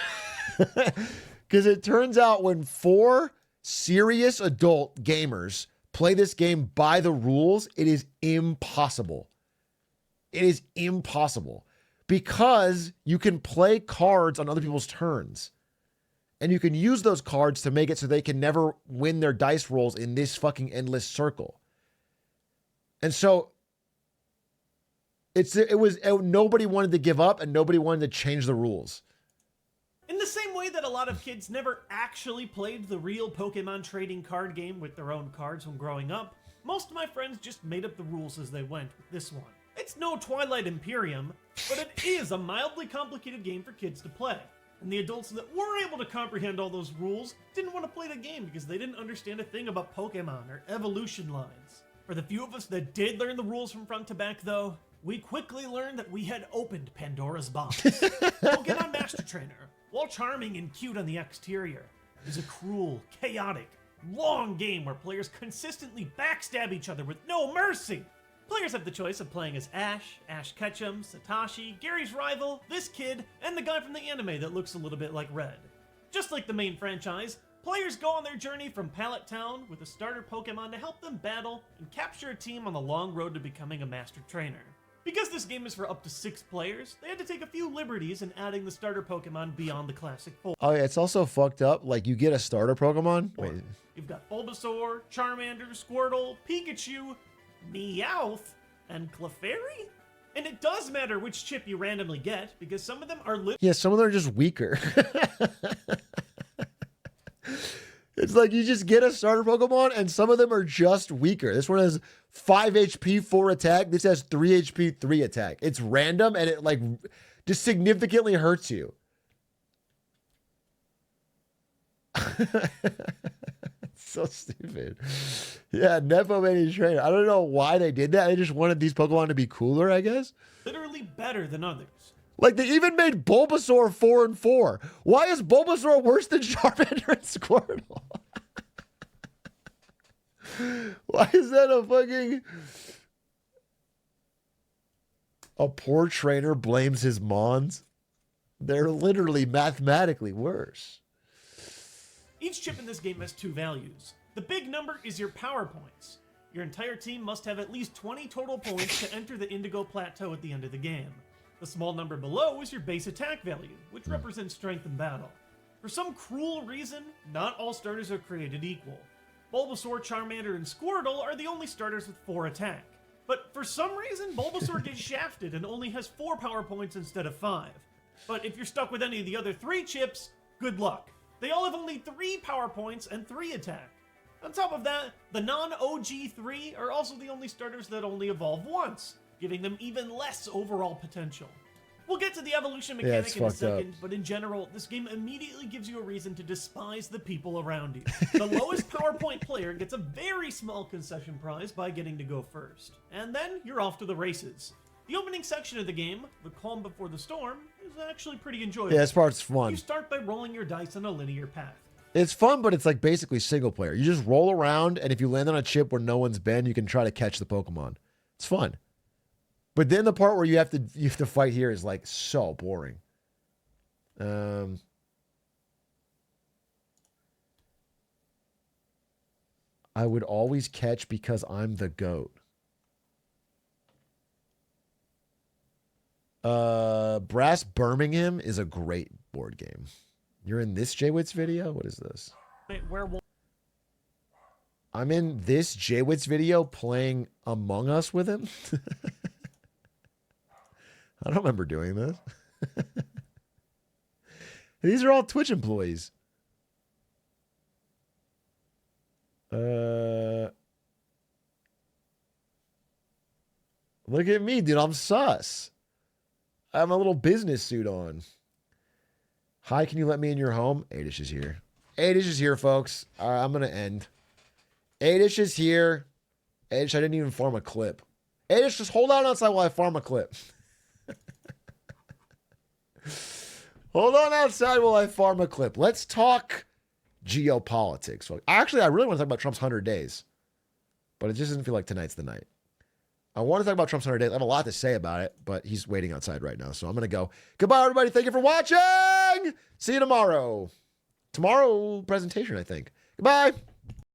Because it turns out when 4 serious adult gamers play this game by the rules, it is impossible. It is impossible. Because you can play cards on other people's turns. And you can use those cards to make it so they can never win their dice rolls in this fucking endless circle. And so nobody wanted to give up and nobody wanted to change the rules. In the same way that a lot of kids never actually played the real Pokemon trading card game with their own cards when growing up, most of my friends just made up the rules as they went with this one. It's no Twilight Imperium, but it is a mildly complicated game for kids to play. And the adults that were able to comprehend all those rules didn't want to play the game because they didn't understand a thing about Pokemon or evolution lines. For the few of us that did learn the rules from front to back though, we quickly learned that we had opened Pandora's box. Pokemon Master Trainer, while charming and cute on the exterior, is a cruel, chaotic, long game where players consistently backstab each other with no mercy. Players have the choice of playing as Ash, Ash Ketchum, Satoshi, Gary's rival, this kid, and the guy from the anime that looks a little bit like Red. Just like the main franchise, Players go on their journey from Pallet Town with a starter Pokemon to help them battle and capture a team on the long road to becoming a master trainer. Because this game is for up to 6 players, they had to take a few liberties in adding the starter Pokemon beyond the classic 4. Oh, yeah, it's also fucked up. Like, you get a starter Pokemon. Wait. You've got Bulbasaur, Charmander, Squirtle, Pikachu, Meowth, and Clefairy? And it does matter which chip you randomly get, because some of them are Yeah, some of them are just weaker. It's like you just get a starter Pokemon, and some of them are just weaker. This one has 5 HP, 4 attack. This has 3 HP, 3 attack. It's random, and it like just significantly hurts you. So stupid. Yeah, Nepo Mini Trainer. I don't know why they did that. They just wanted these Pokemon to be cooler, I guess. literally better than others. Like, they even made Bulbasaur 4-4. Why is Bulbasaur worse than Charmander and Squirtle? Why is that a fucking... A poor trainer blames his Mons? They're literally mathematically worse. Each chip in this game has 2 values. The big number is your power points. Your entire team must have at least 20 total points to enter the Indigo Plateau at the end of the game. The small number below is your base attack value, which represents strength in battle. For some cruel reason, not all starters are created equal. Bulbasaur, Charmander, and Squirtle are the only starters with 4 attack. But for some reason, Bulbasaur gets shafted and only has 4 power points instead of 5. But if you're stuck with any of the other 3 chips, good luck. They all have only 3 power points and 3 attack. On top of that, the non-OG 3 are also the only starters that only evolve once, giving them even less overall potential. We'll get to the evolution mechanic in a second, but in general, this game immediately gives you a reason to despise the people around you. The lowest PowerPoint player gets a very small concession prize by getting to go first. And then you're off to the races. The opening section of the game, the calm before the storm, is actually pretty enjoyable. Yeah, this part's fun. You start by rolling your dice on a linear path. It's fun, but it's like basically single player. You just roll around, and if you land on a chip where no one's been, you can try to catch the Pokemon. It's fun. But then the part where you have to fight here is like so boring. I would always catch because I'm the GOAT. Brass Birmingham is a great board game. You're in this Jwitz video? What is this? I'm in this Jwitz video playing Among Us with him. I don't remember doing this. These are all Twitch employees. Look at me, dude. I'm sus. I have my little business suit on. Hi, can you let me in your home? Adish is here. Adish is here, folks. All right, I'm going to end. Adish is here. Adish, I didn't even farm a clip. Adish, just hold on outside while I farm a clip. Hold on outside while I farm a clip. Let's talk geopolitics. Actually, I really want to talk about Trump's 100 days. But it just doesn't feel like tonight's the night. I want to talk about Trump's 100 days. I have a lot to say about it, but he's waiting outside right now. So I'm going to go. Goodbye, everybody. Thank you for watching. See you tomorrow. Tomorrow presentation, I think. Goodbye.